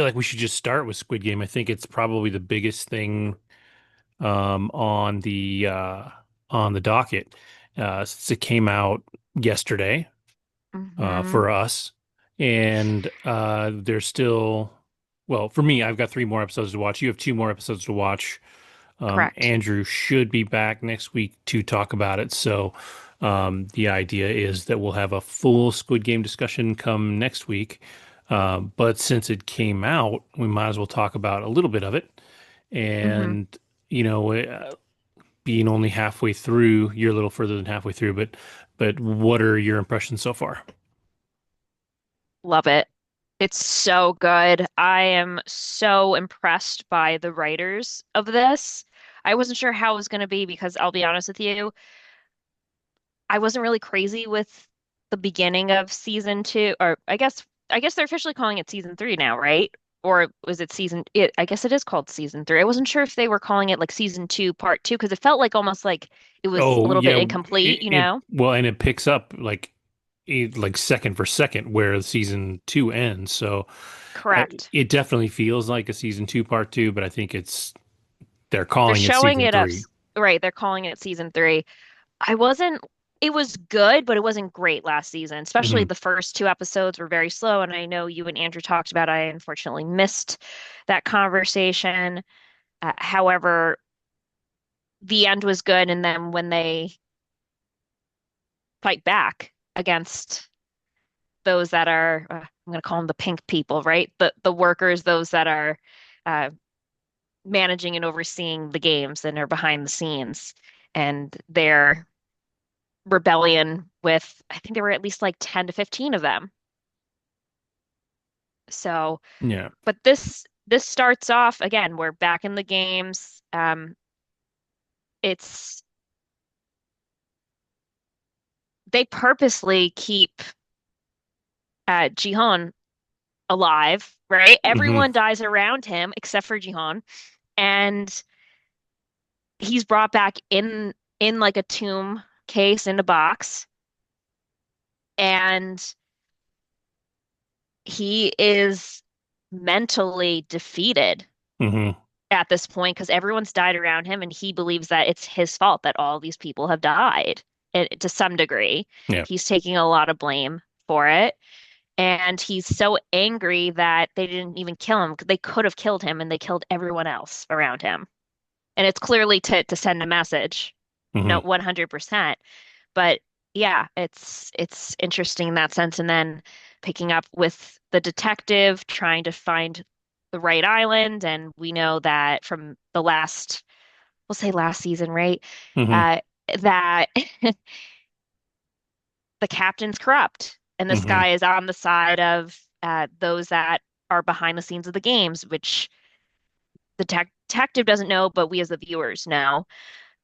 feel like we should just start with Squid Game. I think it's probably the biggest thing um, on the uh, on the docket since it came out yesterday Hmm. for us, and there's still, well, for me, I've got three more episodes to watch. You have two more episodes to watch. Correct. Andrew should be back next week to talk about it. So the idea is that we'll have a full Squid Game discussion come next week. But since it came out, we might as well talk about a little bit of it. Hmm. And, you know, being only halfway through, you're a little further than halfway through, but what are your impressions so far? Love it. It's so good. I am so impressed by the writers of this. I wasn't sure how it was going to be because I'll be honest with you, I wasn't really crazy with the beginning of season two, or I guess they're officially calling it season three now, right? Or was it I guess it is called season three. I wasn't sure if they were calling it like season two, part two, because it felt like almost like it was a Oh, little bit yeah. incomplete, you It know? well, and it picks up like second for second where season two ends. So Correct. it definitely feels like a season two, part two, but I think they're They're calling it showing season it up, three. right? They're calling it season three. I wasn't, it was good, but it wasn't great last season. Especially Hmm. the first two episodes were very slow. And I know you and Andrew talked about, I unfortunately missed that conversation. However, the end was good. And then when they fight back against those that are, I'm going to call them the pink people, right? The workers, those that are uh, managing and overseeing the games and are behind the scenes. And their rebellion with, I think there were at least like 10 to 15 of them. So, Yeah. but this starts off again, we're back in the games. It's they purposely keep Jihan alive, right? Hmm. Everyone dies around him except for Jihan, and he's brought back in like a tomb case in a box, and he is mentally defeated Hmm. at this point because everyone's died around him and he believes that it's his fault that all these people have died to some degree. Yeah. He's taking a lot of blame for it. And he's so angry that they didn't even kill him. They could have killed him and they killed everyone else around him. And it's clearly to send a message. No, Hmm. 100%. But yeah, it's interesting in that sense. And then picking up with the detective trying to find the right island. And we know that from the last, we'll say last season, right? Hmm. Uh, that the captain's corrupt, and this Hmm. guy is on the side of those that are behind the scenes of the games, which the detective doesn't know, but we as the viewers know.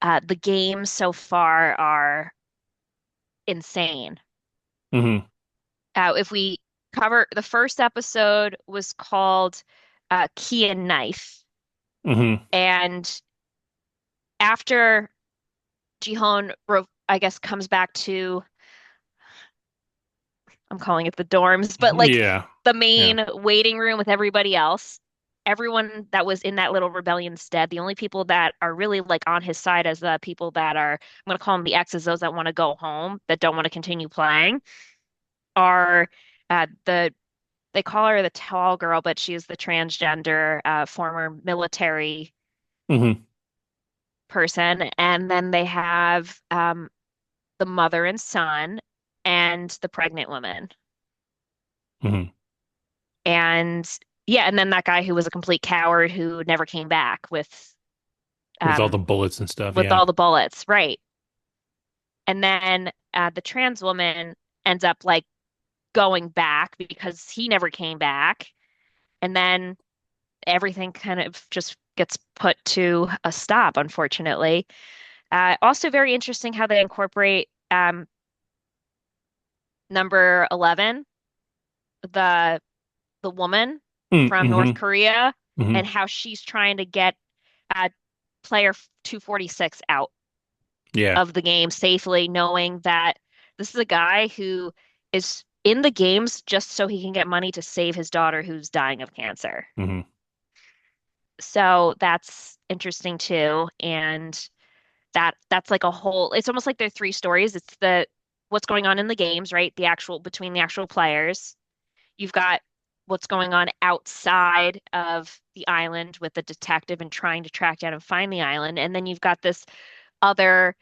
The games so far are insane. Hmm. If we cover the first episode was called Key and Knife. Hmm. And after Jihon, I guess, comes back to, I'm calling it the dorms, but like Yeah. the Yeah. main waiting room with everybody else, everyone that was in that little rebellion's dead. The only people that are really like on his side as the people that are, I'm going to call them the X's, those that want to go home, that don't want to continue playing, are the they call her the tall girl, but she's the transgender former military Hmm. person. And then they have the mother and son and the pregnant woman. Hmm. And yeah, and then that guy who was a complete coward who never came back With all the um bullets and stuff. with Yeah. all the bullets, right? And then the trans woman ends up like going back because he never came back. And then everything kind of just gets put to a stop, unfortunately. Also, very interesting how they incorporate number 11, the the woman from North Mm-hmm. Korea, Hmm. and how she's trying to get uh, player 246 out Yeah. of the game safely, knowing that this is a guy who is in the games just so he can get money to save his daughter who's dying of cancer. Hmm. So that's interesting too. And that's like a whole, it's almost like there are three stories. It's the what's going on in the games, right? The actual between the actual players. You've got what's going on outside of the island with the detective and trying to track down and find the island. And then you've got this other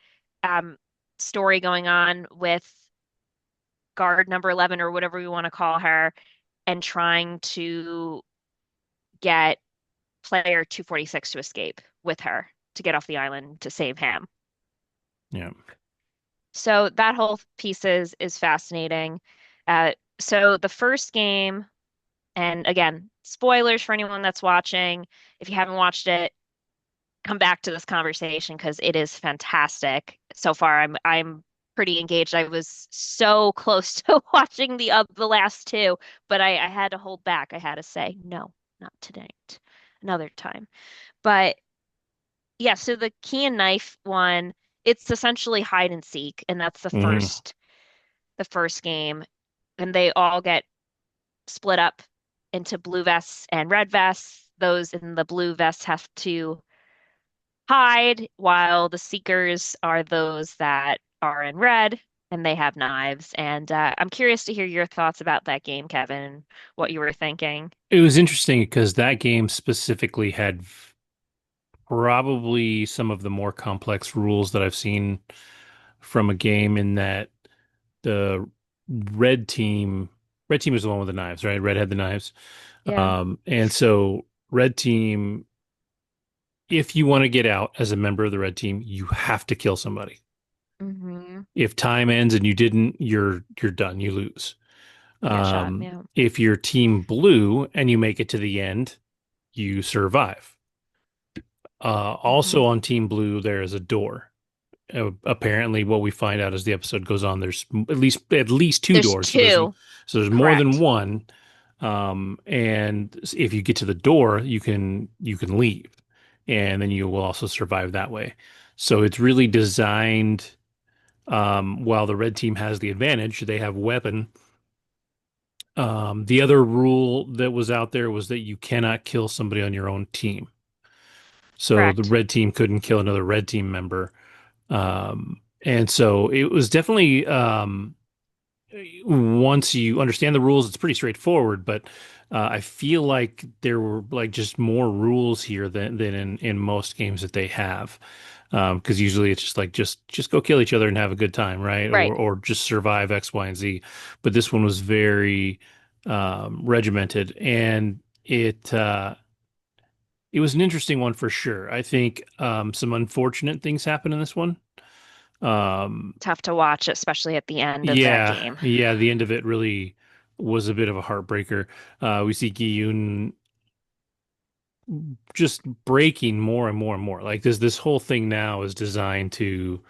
um, story going on with guard number 11 or whatever we want to call her and trying to get player 246 to escape with her to get off the island to save him. Yeah. So that whole piece is fascinating. So the first game, and again, spoilers for anyone that's watching. If you haven't watched it, come back to this conversation because it is fantastic. So far, I'm pretty engaged. I was so close to watching the last two, but I had to hold back. I had to say no, not tonight, another time. But yeah, so the key and knife one, it's essentially hide and seek, and that's Hmm. the first game, and they all get split up into blue vests and red vests. Those in the blue vests have to hide, while the seekers are those that are in red and they have knives. And I'm curious to hear your thoughts about that game, Kevin, what you were thinking. It was interesting because that game specifically had probably some of the more complex rules that I've seen from a game in that the red team red team is the one with the knives, right? Red had the knives. Yeah. And so red team, if you want to get out as a member of the red team, you have to kill somebody. Hmm. If time ends and you didn't, you're done. You lose. You get shot. Yeah. If you're team blue and you make it to the end, you survive. Hmm. Also on team blue, there is a door. Apparently, what we find out as the episode goes on, there's at least two There's doors. two. So there's more than Correct. one. And if you get to the door, you can leave, and then you will also survive that way. So it's really designed. While the red team has the advantage, they have weapon. The other rule that was out there was that you cannot kill somebody on your own team. So the Correct. red team couldn't kill another red team member. And so it was definitely once you understand the rules, it's pretty straightforward. But I feel like there were like just more rules here than in most games that they have. Because usually it's just like just go kill each other and have a good time, right? Or Right. or just survive X, Y, and Z. But this one was very regimented, and it was an interesting one for sure. I think some unfortunate things happen in this one. Um, Tough to watch, especially at the end of that yeah, game. yeah, the end of it really was a bit of a heartbreaker. We see Giyun just breaking more and more and more. Like this whole thing now is designed to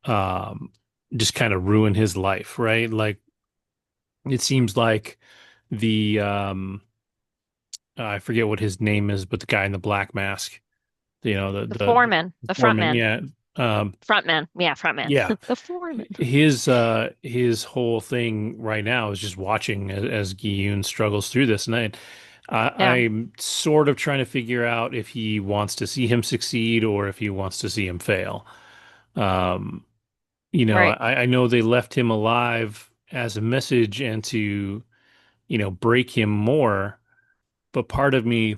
um just kind of ruin his life, right? Like it seems like the I forget what his name is, but the guy in the black mask, The the foreman, the front foreman, man, yeah. Um, front man. Yeah, front man. yeah, The foreman. his whole thing right now is just watching as Gi-yoon struggles through this, and Yeah. I'm sort of trying to figure out if he wants to see him succeed or if he wants to see him fail. Um, Right. I know they left him alive as a message and to, break him more, but part of me,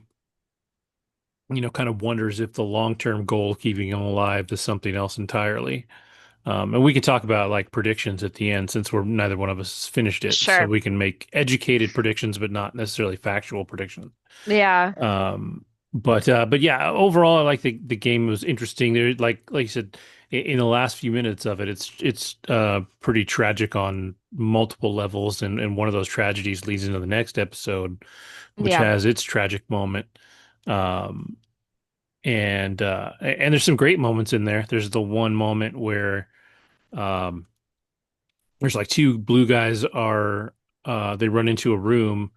kind of wonders if the long-term goal of keeping him alive is something else entirely. And we can talk about like predictions at the end since we're neither one of us finished it. So Sure. we can make educated predictions, but not necessarily factual predictions. Yeah. Um, but yeah, overall, I like the game was interesting. There, like you said, in the last few minutes of it, it's pretty tragic on multiple levels, and one of those tragedies leads into the next episode, which Yeah. has its tragic moment. Um, and there's some great moments in there. There's the one moment where um there's like two blue guys are they run into a room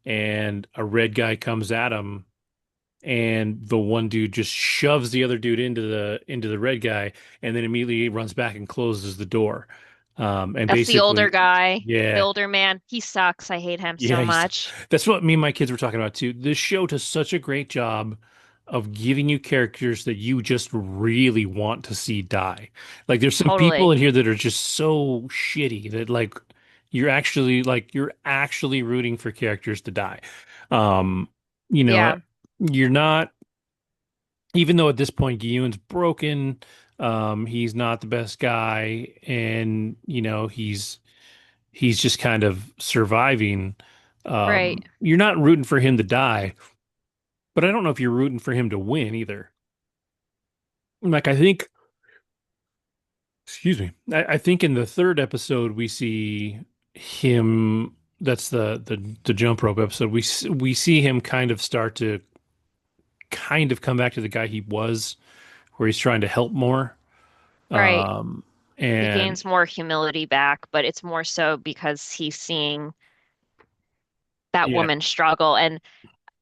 and a red guy comes at them and the one dude just shoves the other dude into the red guy and then immediately runs back and closes the door. And That's the older basically, guy, the yeah, older man. He sucks. I hate him yeah, so much. that's what me and my kids were talking about too. This show does such a great job of giving you characters that you just really want to see die. Like there's some people Totally. in here that are just so shitty that you're actually rooting for characters to die. Um, you know, Yeah, you're not, even though at this point Giyun's broken, he's not the best guy, and he's just kind of surviving. right. You're not rooting for him to die, but I don't know if you're rooting for him to win either. Like I think, excuse me, I think in the third episode we see him. That's the jump rope episode. We see him kind of start to kind of come back to the guy he was, where he's trying to help more. Right. Um, He and gains more humility back, but it's more so because he's seeing that yeah, woman struggle. And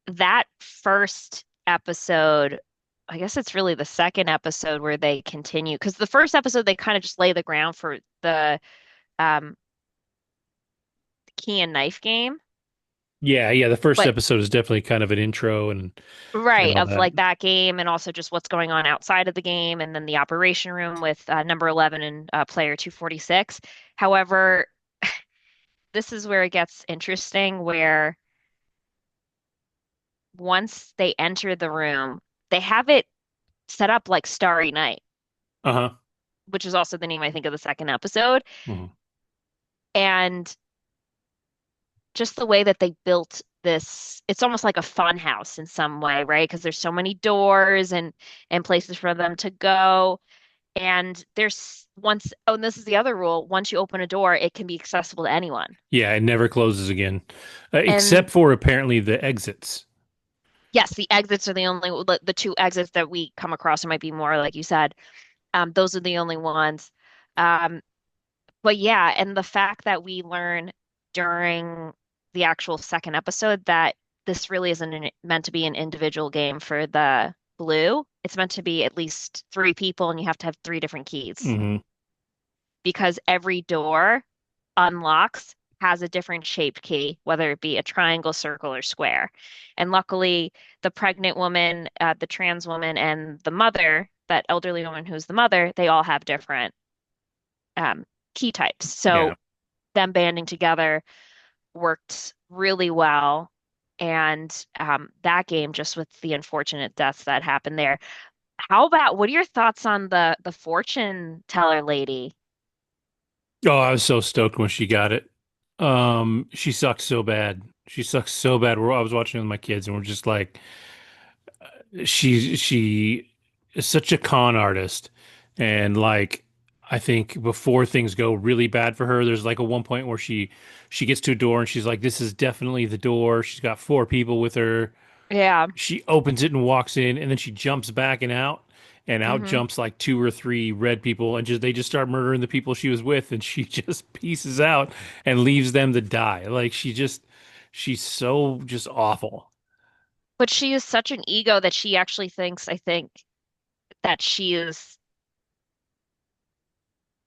that first episode, I guess it's really the second episode where they continue, because the first episode they kind of just lay the ground for the um, key and knife game. yeah. The first But episode is definitely kind of an intro and right, all of that. like that game and also just what's going on outside of the game, and then the operation room with number 11 and player 246. However, this is where it gets interesting, where once they enter the room, they have it set up like Starry Night, Uh-huh. which is also the name I think of the second episode. Mhm. And just the way that they built this, it's almost like a fun house in some way, right? Because there's so many doors and places for them to go. And there's once, oh, and this is the other rule, once you open a door, it can be accessible to anyone. Yeah, it never closes again, except And for apparently the exits. yes, the exits are the only the two exits that we come across. There might be more, like you said. Those are the only ones. Um, but yeah, and the fact that we learn during the actual second episode that this really meant to be an individual game for the blue. It's meant to be at least three people, and you have to have three different keys Hmm. because every door unlocks has a different shaped key, whether it be a triangle, circle, or square. And luckily, the pregnant woman, the trans woman, and the mother, that elderly woman who's the mother, they all have different um, key types. Yeah. So them banding together worked really well. And that game, just with the unfortunate deaths that happened there. How about what are your thoughts on the fortune teller lady? Oh, I was so stoked when she got it. She sucked so bad. She sucks so bad. I was watching with my kids, and we're just like, she is such a con artist, and like, I think before things go really bad for her, there's like a one point where she gets to a door and she's like, "This is definitely the door." She's got four people with her. Yeah. She opens it and walks in, and then she jumps back and out Hmm. jumps like two or three red people, and just they just start murdering the people she was with, and she just pieces out and leaves them to die. Like she's so just awful. But she is such an ego that she actually thinks, I think, that she is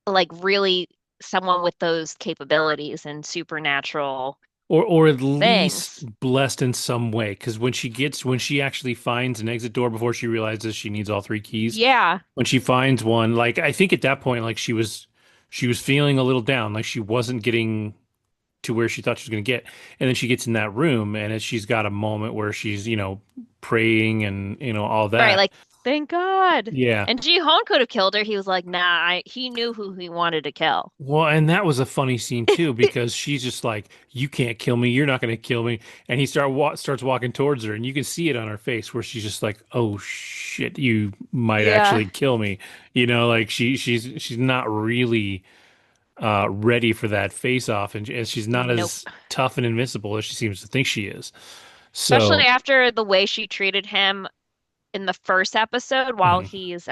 like really someone with those capabilities and supernatural Or at least things. blessed in some way, because when she actually finds an exit door before she realizes she needs all three keys, Yeah. when she finds one, like I think at that point, like she was feeling a little down, like she wasn't getting to where she thought she was going to get. And then she gets in that room and she's got a moment where she's, praying and, all Right. that. Like, thank God. Yeah. And Ji-hoon could have killed her. He was like, nah, he knew who he wanted to kill. Well, and that was a funny scene too, because she's just like, "You can't kill me. You're not going to kill me." And he starts walking towards her, and you can see it on her face where she's just like, "Oh shit, you might Yeah. actually kill me." Like she's not really ready for that face off, and she's not Nope. as tough and invincible as she seems to think she is. Especially So, after the way she treated him in the first episode while mhm. he's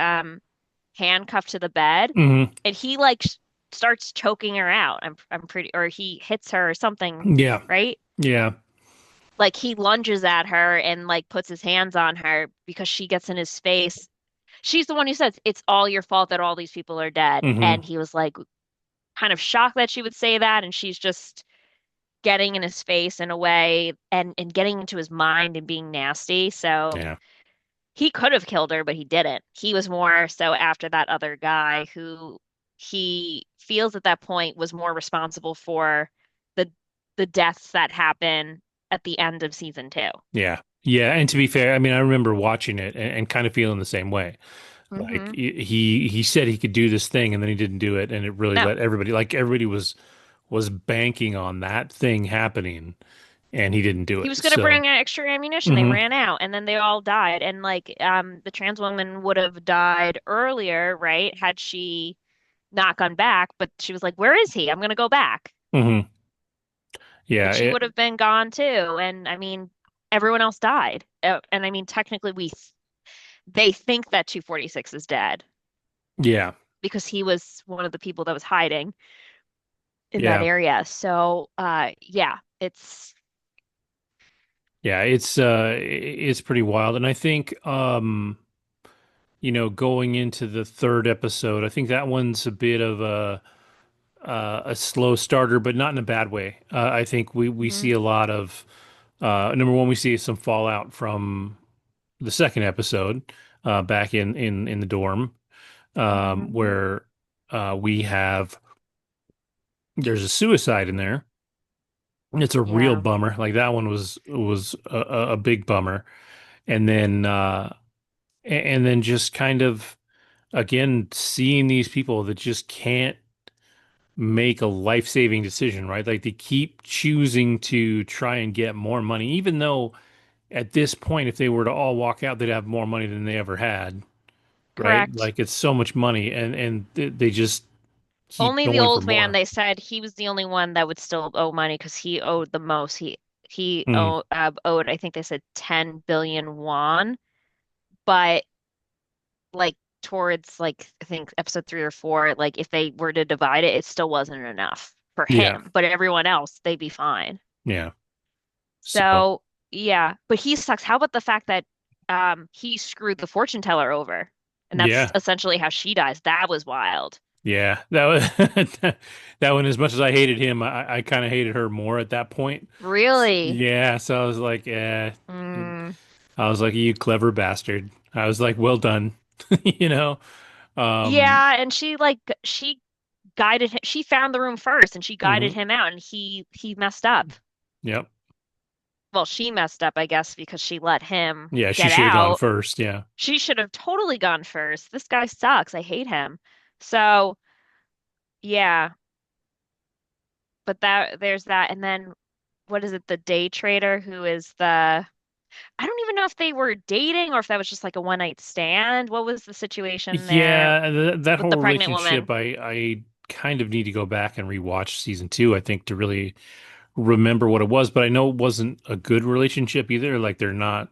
handcuffed to the bed, Mhm. and he like starts choking her out. I'm pretty, or he hits her or something, Yeah. right? Yeah. Like he lunges at her and like puts his hands on her because she gets in his face. She's the one who says, "It's all your fault that all these people are dead." Hmm. And he was like, kind of shocked that she would say that, and she's just getting in his face in a way and getting into his mind and being nasty. So Yeah. he could have killed her, but he didn't. He was more so after that other guy who he feels at that point was more responsible for the the deaths that happen at the end of season two. Yeah. Yeah. And to be fair, I mean, I remember watching it and kind of feeling the same way. Like Hmm. he said he could do this thing and then he didn't do it, and it really No, let everybody, like everybody was banking on that thing happening, and he didn't do he it. was going to So, bring extra ammunition. They hmm ran out, and then they all died. And like, the trans woman would have died earlier, right? Had she not gone back, but she was like, "Where is he? I'm going to go back." hmm But Yeah, she would have been gone too. And I mean, everyone else died. And I mean, technically, they think that 246 is dead yeah, because he was one of the people that was hiding in that yeah, area. So, yeah, yeah. It's pretty wild, and I think going into the third episode, I think that one's a bit of a slow starter, but not in a bad way. I think we mhm, see a lot of number one, we see some fallout from the second episode back in the dorm mhm, where we have there's a suicide in there. It's a real yeah, bummer. Like that one was a big bummer, and then and then just kind of again seeing these people that just can't make a life-saving decision, right? Like they keep choosing to try and get more money, even though at this point, if they were to all walk out, they'd have more money than they ever had, right? correct. Like it's so much money, and they just keep Only the going for old man, more. they said he was the only one that would still owe money because he owed the most. He Mm, owed, I think they said 10 billion won, but like towards like I think episode three or four, like if they were to divide it, it still wasn't enough for yeah, him. But everyone else, they'd be fine. yeah. So So yeah, but he sucks. How about the fact that he screwed the fortune teller over? And that's yeah, essentially how she dies. That was wild. yeah. That was that one. As much as I hated him, I kind of hated her more at that point. Really? Yeah, so I was like, Mm, I was like, you clever bastard. I was like, well done, you know. Um, yeah, and she guided him. She found the room first and she guided mhm. him out and he messed up. Yep. Well, she messed up, I guess, because she let him Yeah, she get should have gone out. first. Yeah. She should have totally gone first. This guy sucks. I hate him. So, yeah, but there's that. And then what is it? The day trader who is I don't even know if they were dating or if that was just like a one night stand. What was the situation there Yeah, that with whole the pregnant relationship, woman? I kind of need to go back and rewatch season two, I think, to really remember what it was. But I know it wasn't a good relationship either. Like they're not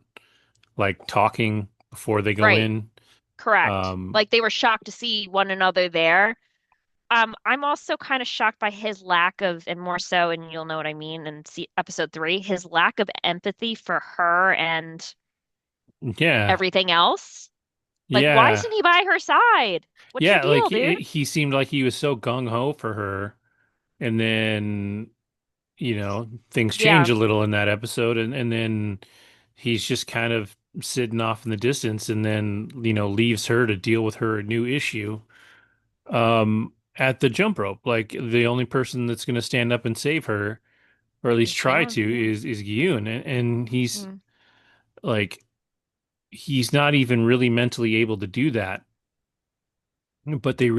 like talking before they go Right, in. correct. Um, Like they were shocked to see one another there. I'm also kind of shocked by his lack of, and more so, and you'll know what I mean in see, episode three, his lack of empathy for her and yeah, everything else. Like, why yeah, isn't he by her side? What's your yeah. Like deal, dude? he seemed like he was so gung ho for her, and then things change Yeah. a little in that episode, and then he's just kind of sitting off in the distance, and then leaves her to deal with her new issue at the jump rope. Like the only person that's going to stand up and save her, or at least Is try Yoon, to, yeah. is Gyun, and he's Mm, like he's not even really mentally able to do that. But they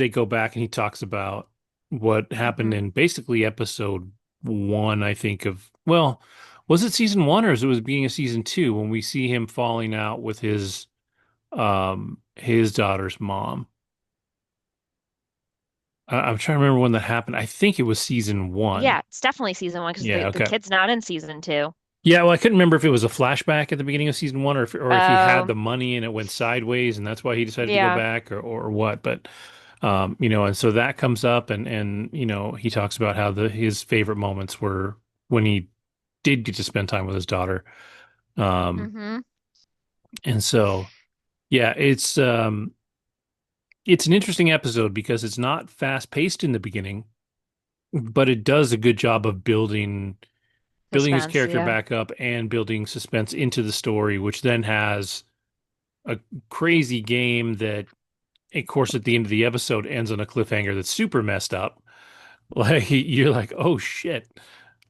go back and he talks about what happened hmm. in basically episode one, I think, of, well, was it season one or was it beginning of season two when we see him falling out with his daughter's mom? I'm trying to remember when that happened. I think it was season one. Yeah, it's definitely season one because Yeah, the okay. kid's not in season two. Yeah, well, I couldn't remember if it was a flashback at the beginning of season one, or if he had Oh, the money and it went sideways and that's why he decided to go yeah. back, or what. But and so that comes up, and he talks about how his favorite moments were when he did get to spend time with his daughter. Um, Hmm. and so yeah, it's an interesting episode because it's not fast paced in the beginning, but it does a good job of building his Suspense, character yeah. back up and building suspense into the story, which then has a crazy game that, of course, at the end of the episode ends on a cliffhanger that's super messed up. Like you're like, oh shit,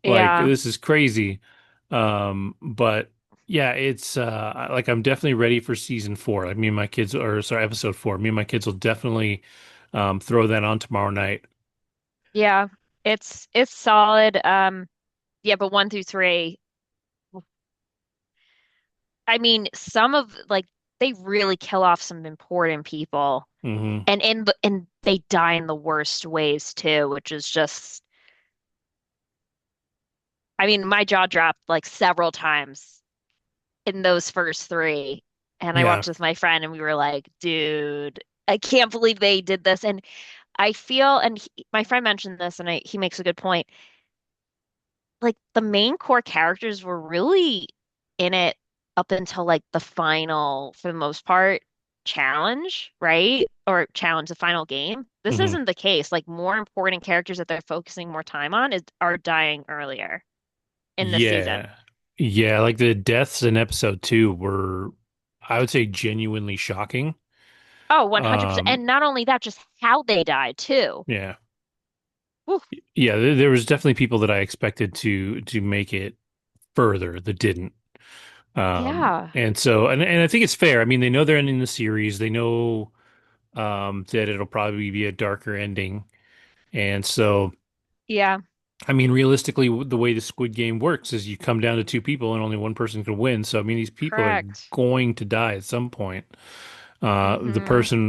like Yeah. this is crazy. But yeah, it's like I'm definitely ready for season four. Like me and my kids, or sorry, episode four. Me and my kids will definitely throw that on tomorrow night. Yeah. It's solid. Yeah, but one through three, I mean, some of like they really kill off some important people. Hmm. And they die in the worst ways too, which is just I mean, my jaw dropped like several times in those first three. And I Yeah. watched with my friend and we were like, dude, I can't believe they did this. And I feel, and my friend mentioned this, and he makes a good point. Like the main core characters were really in it up until like the final, for the most part, challenge, right? Or challenge the final game. This Hmm. isn't the case. Like more important characters that they're focusing more time on are dying earlier in this season. Yeah. Yeah. Like the deaths in episode two were, I would say, genuinely shocking. Oh, 100%. Um, And not only that, just how they died too. yeah. Whew. Yeah. There was definitely people that I expected to make it further that didn't. Yeah. And so, and I think it's fair. I mean, they know they're ending the series. They know that it'll probably be a darker ending. And so, Yeah. I mean, realistically, the way the Squid Game works is you come down to two people and only one person can win. So, I mean, these people are Correct. going to die at some point. Hmm.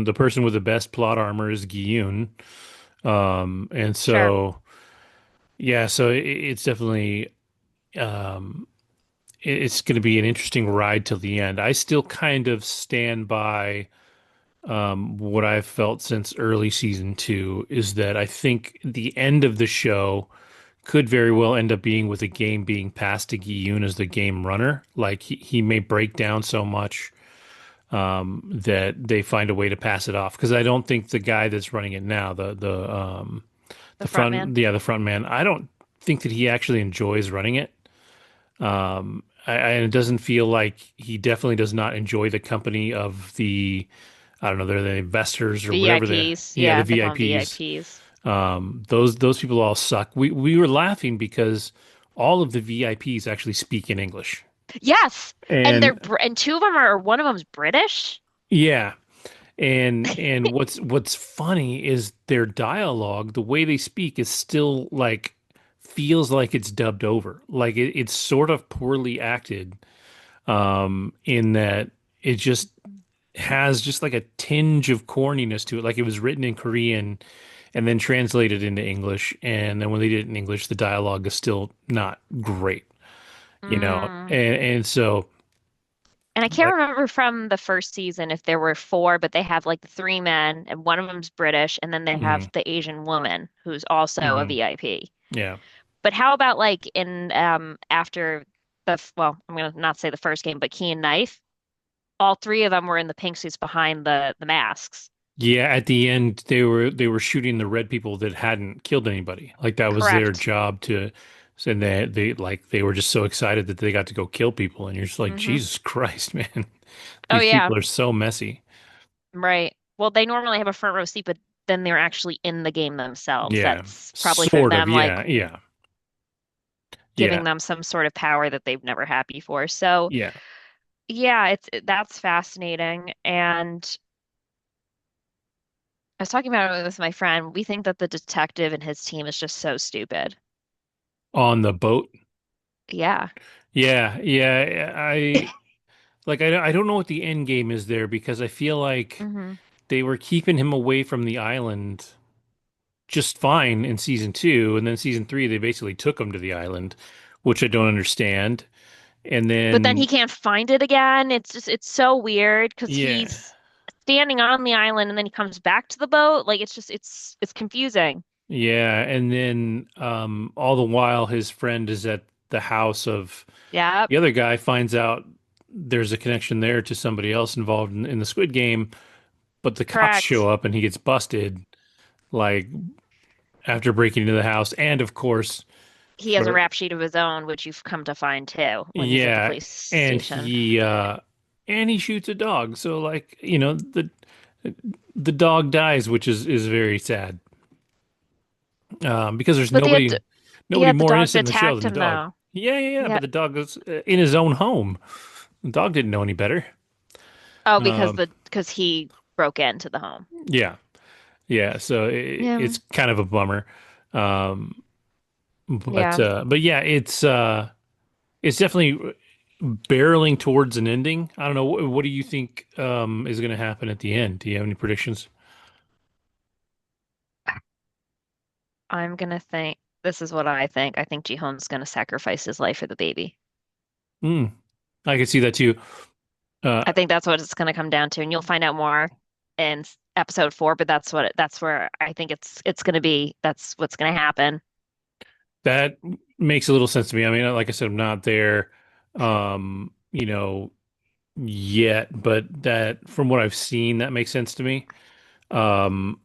The person with the best plot armor is Giyun. And Sure. so, yeah, so it's definitely, um, it's going to be an interesting ride till the end. I still kind of stand by what I've felt since early season two is that I think the end of the show could very well end up being with a game being passed to Giyun as the game runner. Like he may break down so much that they find a way to pass it off. Because I don't think the guy that's running it now, The front man. the front man, I don't think that he actually enjoys running it. And it doesn't feel like he definitely does not enjoy the company of the, I don't know, they're the investors or whatever VIPs. yeah, the Yeah, they call them VIPs. VIPs. Those people all suck. We were laughing because all of the VIPs actually speak in English. Yes. And And and two of them are one of them's British. yeah, and what's funny is their dialogue, the way they speak is still like feels like it's dubbed over. Like it's sort of poorly acted in that it just has just like a tinge of corniness to it. Like it was written in Korean and then translated into English. And then when they did it in English, the dialogue is still not great, you know? Mm. And so And I can't like, remember from the first season if there were four, but they have like the three men and one of them's British, and then they mm, have the Asian woman who's also a mm, VIP. yeah. But how about like in after well, I'm gonna not say the first game, but Key and Knife, all three of them were in the pink suits behind the masks. Yeah, at the end they were shooting the red people that hadn't killed anybody. Like that was their Correct. job to and they like they were just so excited that they got to go kill people and you're just like, Hmm. Jesus Christ, man. Oh These yeah, people are so messy. right. Well, they normally have a front row seat, but then they're actually in the game themselves. Yeah. That's probably for Sort of. them, like Yeah. Yeah. giving Yeah. them some sort of power that they've never had before. So Yeah. yeah, that's fascinating. And I was talking about it with my friend. We think that the detective and his team is just so stupid. On the boat. Yeah. Yeah. Yeah. I don't know what the end game is there because I feel like Hmm. they were keeping him away from the island just fine in season two, and then season three they basically took him to the island, which I don't understand. And But then he then can't find it again. It's so weird because yeah, he's standing on the island and then he comes back to the boat. Like it's just it's confusing. yeah, and then all the while his friend is at the house of Yeah. the other guy, finds out there's a connection there to somebody else involved in the Squid Game, but the cops show Correct. up and he gets busted like after breaking into the house. And of course, He has a for rap sheet of his own, which you've come to find too when he's at the yeah, police and station. he shoots a dog. So like, the dog dies, which is very sad. Because there's But nobody yeah, the more dogs innocent in the show attacked than the him dog. though. Yeah, Yeah. but the dog was in his own home. The dog didn't know any better. Oh, Um, because he broke into the home. yeah, yeah. So Yeah. it's kind of a bummer. Um, Yeah. but yeah, it's definitely barreling towards an ending. I don't know. What do you think is going to happen at the end? Do you have any predictions? I'm gonna think this is what I think. I think Jihoon's gonna sacrifice his life for the baby. Hmm. I can see that too. Uh, I think that's what it's gonna come down to, and you'll find out more in episode 4, but that's where I think it's gonna be. That's what's gonna happen. that makes a little sense to me. I mean, like I said, I'm not there, yet, but that from what I've seen, that makes sense to me. Um,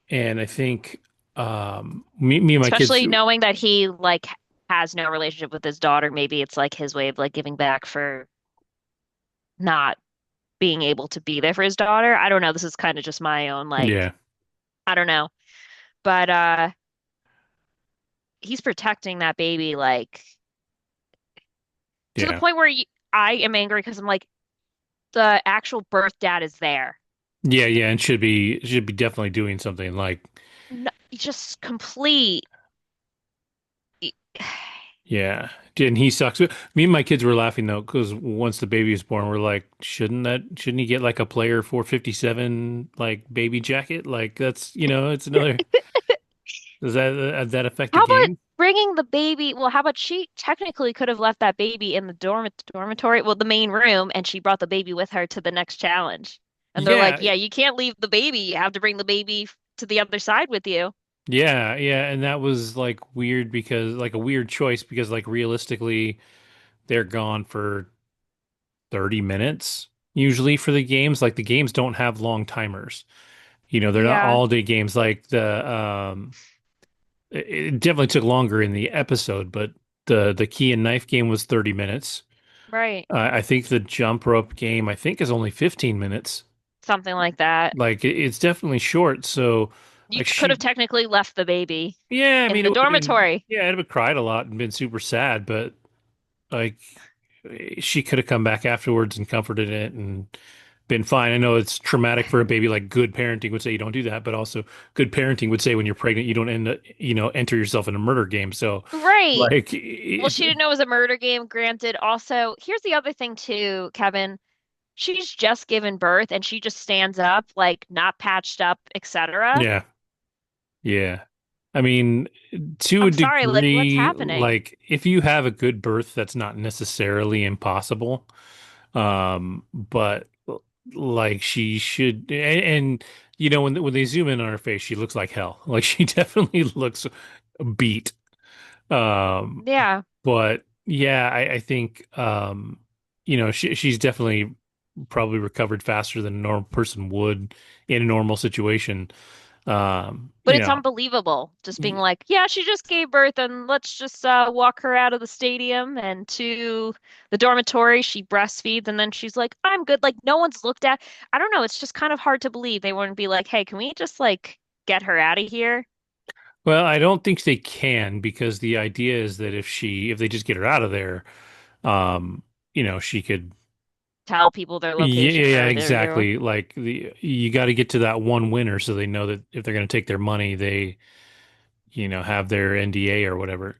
and I think me and my kids, Especially knowing that he like has no relationship with his daughter. Maybe it's like his way of like giving back for not being able to be there for his daughter. I don't know. This is kind of just my own like yeah, I don't know. But he's protecting that baby like to the yeah, point where I am angry because I'm like the actual birth dad is there. yeah, and should be definitely doing something like No, just complete. yeah. And he sucks. Me and my kids were laughing though because once the baby was born, we're like, shouldn't he get like a player 457 like baby jacket? Like that's it's another. Does that affect the How about game? bringing the baby? Well, how about she technically could have left that baby in the dormitory, well, the main room, and she brought the baby with her to the next challenge. And they're like, Yeah, yeah, you can't leave the baby. You have to bring the baby to the other side with you. yeah, and that was like weird because like a weird choice because like realistically they're gone for 30 minutes usually for the games. Like the games don't have long timers. They're not Yeah, all day games like it definitely took longer in the episode, but the key and knife game was 30 minutes. right. I think the jump rope game I think is only 15 minutes. Something like that. Like it's definitely short, so You like could have she technically left the baby yeah, I in mean it the would have been dormitory. yeah, I'd have cried a lot and been super sad, but like she could have come back afterwards and comforted it and been fine. I know it's traumatic for a baby. Like good parenting would say you don't do that, but also good parenting would say when you're pregnant you don't end up, enter yourself in a murder game. So Right. like Well, she didn't know it was a murder game, granted. Also, here's the other thing too, Kevin. She's just given birth and she just stands up, like not patched up, etc. yeah, yeah. I mean, to a I'm sorry, like what's degree, happening? like if you have a good birth, that's not necessarily impossible. But like she should, and when they zoom in on her face, she looks like hell. Like she definitely looks beat. Um, Yeah. but yeah, I think she's definitely probably recovered faster than a normal person would in a normal situation. But it's unbelievable just being Y- like, yeah, she just gave birth and let's just walk her out of the stadium and to the dormitory. She breastfeeds and then she's like, I'm good. Like no one's looked at. I don't know. It's just kind of hard to believe they wouldn't be like, hey, can we just like get her out of here? well, I don't think they can because the idea is that if they just get her out of there, she could. Tell people their Yeah, location yeah, or their exactly. Like you got to get to that one winner so they know that if they're going to take their money, they, have their NDA or whatever.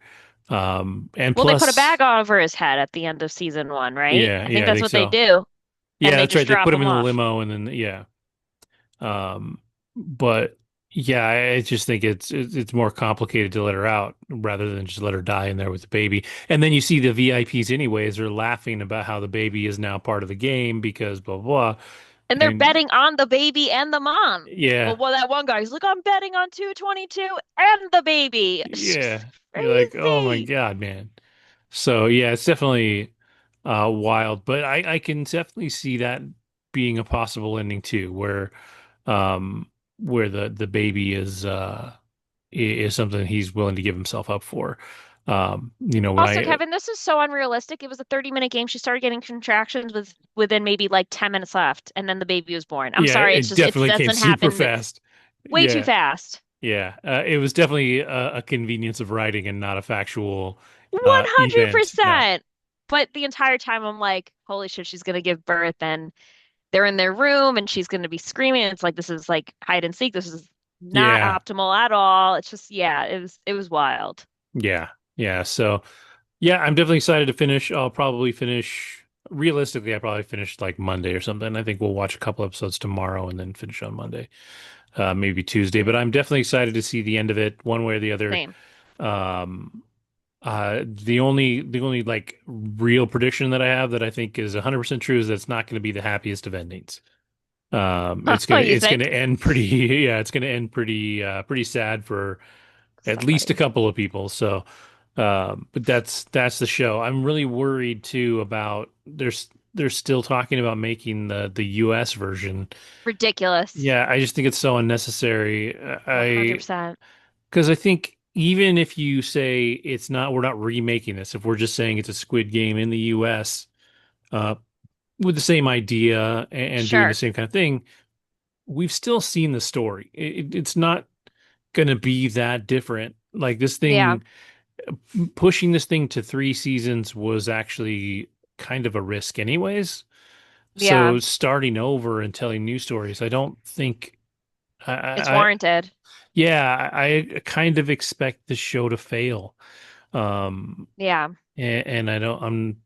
And well, they put a plus, bag over his head at the end of season 1, right? yeah, I think yeah, I that's think what they so. do. And Yeah, they that's just right. They drop put him him in the off. limo and then yeah. But yeah, I just think it's more complicated to let her out rather than just let her die in there with the baby. And then you see the VIPs anyways are laughing about how the baby is now part of the game because blah blah. And they're And betting on the baby and the mom. yeah, Well, that one guy's like, I'm betting on 222 and the baby. yeah, you're like, oh my Crazy. God, man. So yeah, it's definitely wild, but I can definitely see that being a possible ending too, where where the baby is something he's willing to give himself up for. When Also, I Kevin, this is so unrealistic. It was a 30-minute game. She started getting contractions within maybe like 10 minutes left, and then the baby was born. I'm yeah, sorry, it it definitely came doesn't super happen fast. way too Yeah, fast. yeah. It was definitely a convenience of writing and not a factual event. Yeah, 100%. But the entire time I'm like, holy shit, she's gonna give birth, and they're in their room and she's gonna be screaming. It's like this is like hide and seek. This is not yeah, optimal at all. It's just yeah, it was wild. yeah, yeah. So yeah, I'm definitely excited to finish. I'll probably finish. Realistically, I probably finish like Monday or something. I think we'll watch a couple episodes tomorrow and then finish on Monday, maybe Tuesday. But I'm definitely excited to see the end of it, one way or the other. Same. Um, the only like real prediction that I have that I think is 100% true is that it's not going to be the happiest of endings. It's Oh, gonna you it's gonna think? end pretty yeah, it's gonna end pretty sad for at least a Somebody. couple of people. So, but that's the show. I'm really worried too about they're still talking about making the US version. Ridiculous. Yeah, I just think it's so unnecessary. I 100%. because I think even if you say it's not, we're not remaking this. If we're just saying it's a Squid Game in the US, uh, with the same idea and doing the Sure. same kind of thing, we've still seen the story. It's not going to be that different. Like this Yeah. thing, pushing this thing to 3 seasons was actually kind of a risk, anyways. Yeah. So starting over and telling new stories, I don't think It's I warranted. yeah, I kind of expect the show to fail. Um, Yeah. and I'm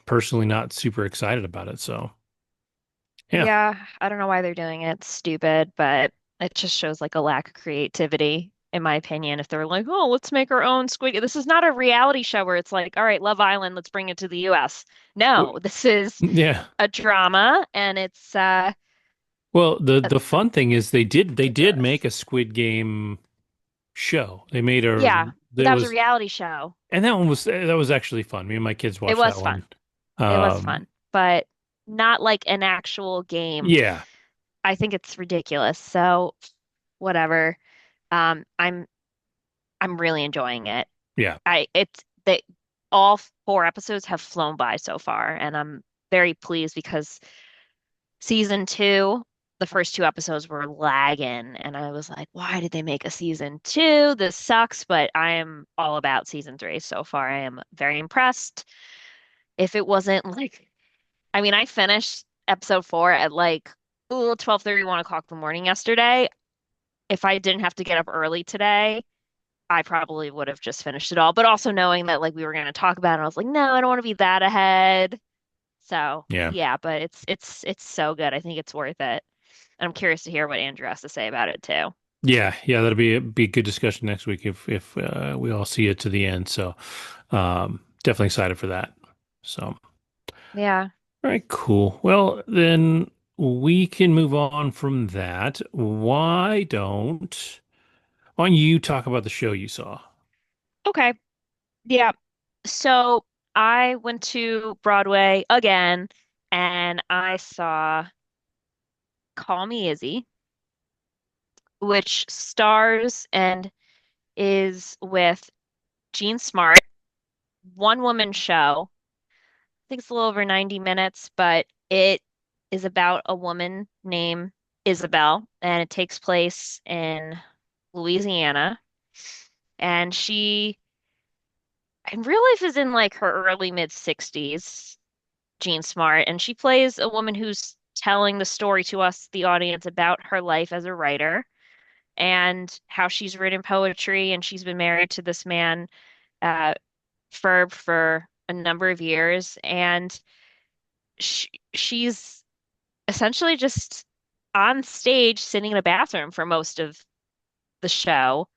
personally not super excited about it. So yeah, Yeah. I don't know why they're doing it. It's stupid, but it just shows like a lack of creativity, in my opinion. If they're like, oh, let's make our own Squid. This is not a reality show where it's like, all right, Love Island, let's bring it to the US. No, this is yeah. a drama and it's Well, the it's fun thing is they did make ridiculous. a Squid Game show. They made a Yeah, but that that was a was reality show. and that was actually fun. Me and my kids It watched that was one. fun. It was Um, fun, but not like an actual game. yeah, I think it's ridiculous. So whatever. I'm really enjoying it. yeah, I it's they all 4 episodes have flown by so far, and I'm very pleased because season two, the first 2 episodes were lagging, and I was like, why did they make a season two? This sucks, but I am all about season three so far. I am very impressed. If it wasn't like, I mean, I finished episode four at like 12:30, 1 o'clock in the morning yesterday. If I didn't have to get up early today, I probably would have just finished it all. But also knowing that like we were going to talk about it, I was like, no, I don't want to be that ahead. So yeah, yeah, but it's so good. I think it's worth it. And I'm curious to hear what Andrew has to say about it too. yeah. That'll be a good discussion next week if we all see it to the end. So definitely excited for that. So Yeah. all right, cool. Well, then we can move on from that. Why don't you talk about the show you saw? Okay. Yeah. So I went to Broadway again and I saw Call Me Izzy, which stars and is with Jean Smart, one woman show. I think it's a little over 90 minutes, but it is about a woman named Isabel, and it takes place in Louisiana. And she, in real life, is in like her early mid 60s, Jean Smart, and she plays a woman who's telling the story to us, the audience, about her life as a writer and how she's written poetry, and she's been married to this man uh, for a number of years, and she's essentially just on stage sitting in a bathroom for most of the show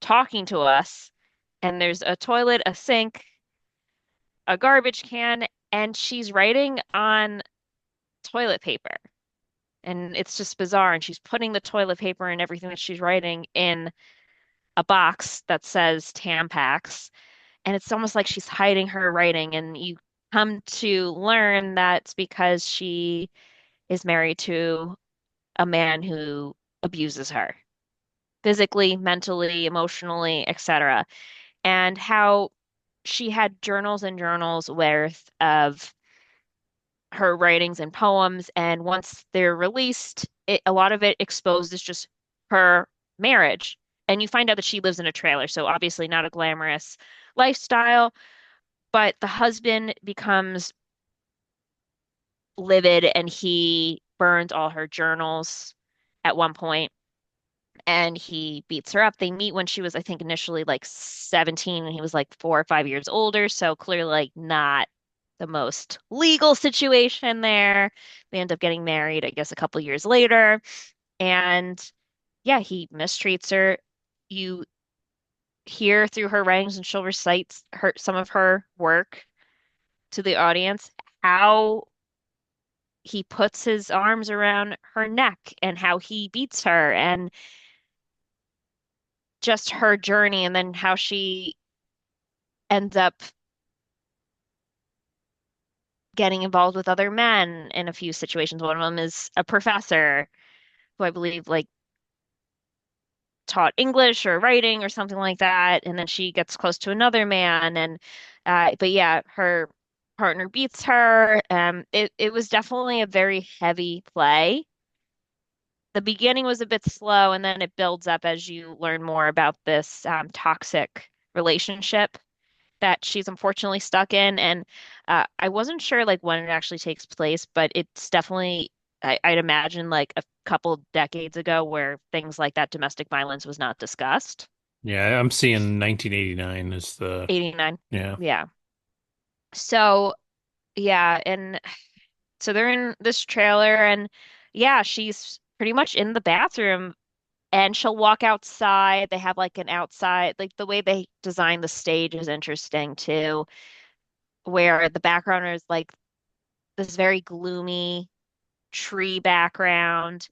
talking to us. And there's a toilet, a sink, a garbage can, and she's writing on toilet paper. And it's just bizarre. And she's putting the toilet paper and everything that she's writing in a box that says Tampax. And it's almost like she's hiding her writing. And you come to learn that's because she is married to a man who abuses her physically, mentally, emotionally, etc. And how she had journals and journals worth of her writings and poems. And once they're released, a lot of it exposes just her marriage. And you find out that she lives in a trailer. So obviously not a glamorous lifestyle, but the husband becomes livid and he burns all her journals at one point and he beats her up. They meet when she was, I think, initially like 17 and he was like 4 or 5 years older. So clearly, like, not the most legal situation there. They end up getting married, I guess, a couple years later. And yeah, he mistreats her. You hear through her writings, and she'll recite some of her work to the audience, how he puts his arms around her neck and how he beats her and just her journey and then how she ends up getting involved with other men in a few situations. One of them is a professor who I believe like taught English or writing or something like that. And then she gets close to another man and but yeah, her partner beats her. It was definitely a very heavy play. The beginning was a bit slow and then it builds up as you learn more about this toxic relationship that she's unfortunately stuck in. And I wasn't sure like when it actually takes place, but it's definitely, I'd imagine like a couple decades ago where things like that domestic violence was not discussed. Yeah, I'm seeing 1989 as the 89. yeah. Yeah. So, yeah. And so they're in this trailer and yeah, she's pretty much in the bathroom and she'll walk outside. They have like an outside, like the way they design the stage is interesting too, where the background is like this very gloomy tree background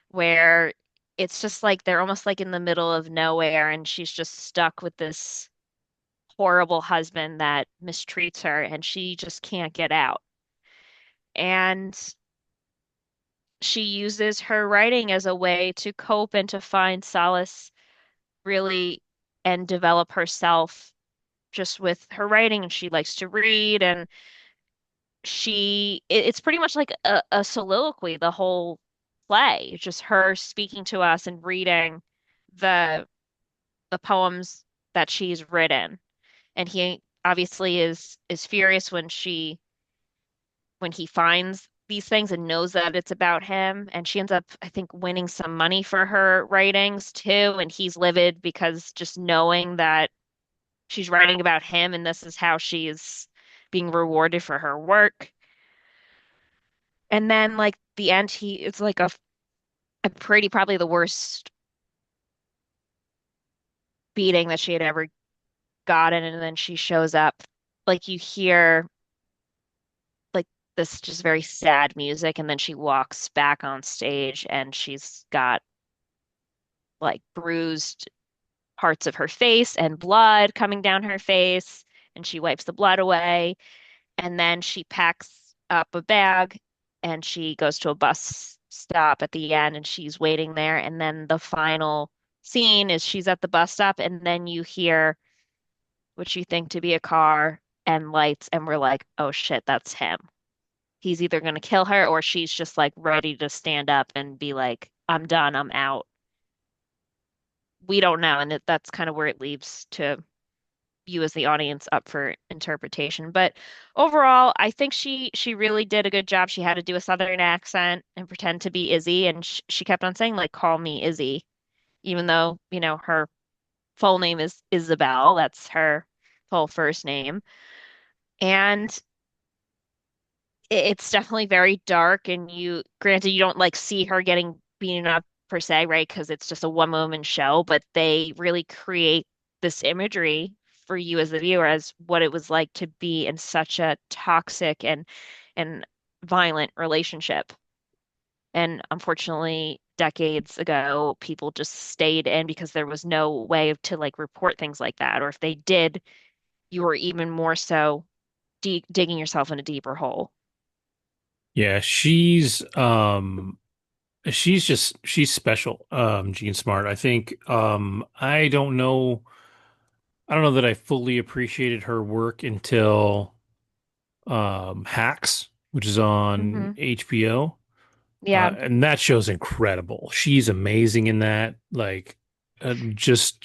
where it's just like they're almost like in the middle of nowhere and she's just stuck with this horrible husband that mistreats her and she just can't get out. And she uses her writing as a way to cope and to find solace really and develop herself just with her writing. And she likes to read and it's pretty much like a soliloquy, the whole play. It's just her speaking to us and reading the the poems that she's written. And he obviously is furious when he finds these things and knows that it's about him. And she ends up, I think, winning some money for her writings too. And he's livid because just knowing that she's writing about him and this is how she's being rewarded for her work. And then like the end, it's like a pretty probably the worst beating that she had ever gotten. And then she shows up, like you hear like this just very sad music, and then she walks back on stage and she's got like bruised parts of her face and blood coming down her face, and she wipes the blood away. And then she packs up a bag and she goes to a bus stop at the end and she's waiting there. And then the final scene is she's at the bus stop and then you hear what you think to be a car and lights and we're like, oh shit, that's him. He's either going to kill her or she's just like ready to stand up and be like, I'm done, I'm out. We don't know. And that's kind of where it leaves to you as the audience up for interpretation. But overall, I think she really did a good job. She had to do a Southern accent and pretend to be Izzy, and she kept on saying like "Call me Izzy," even though her full name is Isabel. That's her full first name, and it's definitely very dark. And granted, you don't like see her getting beaten up per se, right? Because it's just a one-woman show, but they really create this imagery for you as the viewer as what it was like to be in such a toxic and violent relationship. And unfortunately, decades ago, people just stayed in because there was no way to like report things like that. Or if they did, you were even more so digging yourself in a deeper hole. Yeah, she's she's special, Jean Smart. I think I don't know that I fully appreciated her work until Hacks, which is on Hmm. HBO. Yeah. And that show's incredible. She's amazing in that. Like, just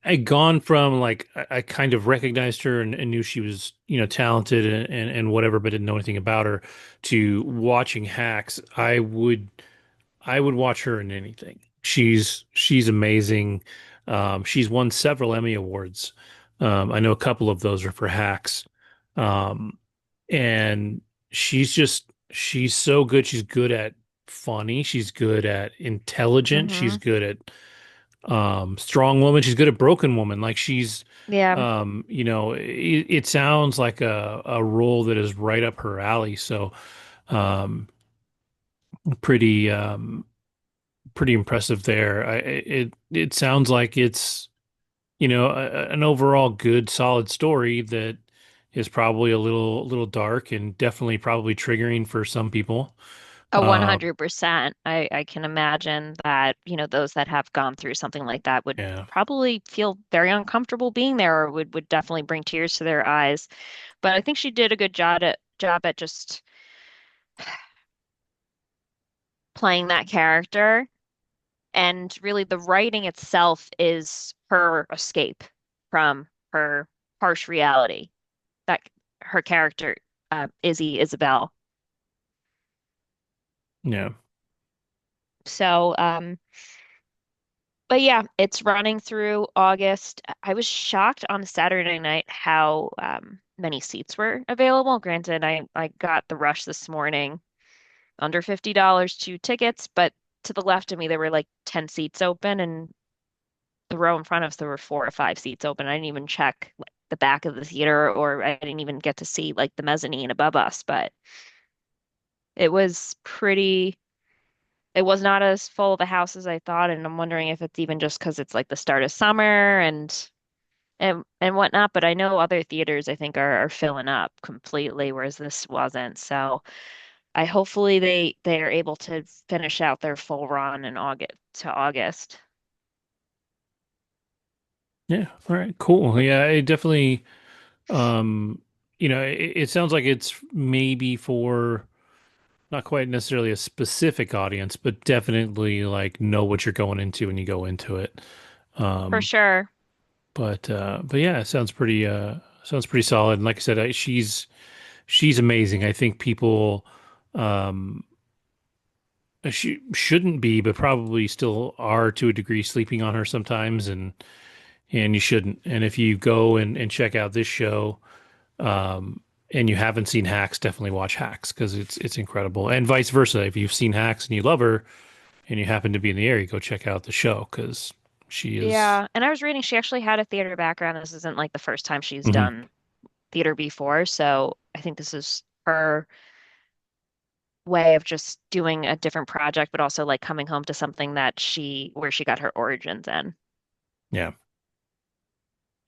I gone from like I kind of recognized her and knew she was talented and whatever, but didn't know anything about her. To watching Hacks, I would watch her in anything. She's amazing. She's won several Emmy Awards. I know a couple of those are for Hacks. Um, and she's so good. She's good at funny. She's good at intelligent. She's Hmm. good at strong woman. She's good at broken woman. Like she's Yeah. it sounds like a role that is right up her alley. So um pretty pretty impressive there. It sounds like it's an overall good solid story that is probably a little dark and definitely probably triggering for some people. A Um 100%. I can imagine that, those that have gone through something like that would yeah. probably feel very uncomfortable being there or would definitely bring tears to their eyes. But I think she did a good job at just playing that character. And really the writing itself is her escape from her harsh reality. That her character, Isabel. Yeah. So, but yeah, it's running through August. I was shocked on Saturday night how many seats were available. Granted, I got the rush this morning, under $50 two tickets, but to the left of me there were like 10 seats open, and the row in front of us there were 4 or 5 seats open. I didn't even check like, the back of the theater, or I didn't even get to see like the mezzanine above us, but it was pretty. It was not as full of a house as I thought, and I'm wondering if it's even just because it's like the start of summer and whatnot. But I know other theaters I think are filling up completely, whereas this wasn't. So I hopefully they are able to finish out their full run in August. Yeah. All right. Cool. Yeah, it definitely um it sounds like it's maybe for not quite necessarily a specific audience, but definitely like know what you're going into when you go into it. For Um sure. but yeah, it sounds pretty solid. And like I said, she's amazing. I think people um she shouldn't be, but probably still are to a degree sleeping on her sometimes, and you shouldn't. And if you go and check out this show, um, and you haven't seen Hacks, definitely watch Hacks because it's incredible. And vice versa, if you've seen Hacks and you love her and you happen to be in the area, go check out the show because she is. Yeah, and I was reading she actually had a theater background. This isn't like the first time she's Mhm. done theater before, so I think this is her way of just doing a different project, but also like coming home to something that where she got her origins in. Yeah,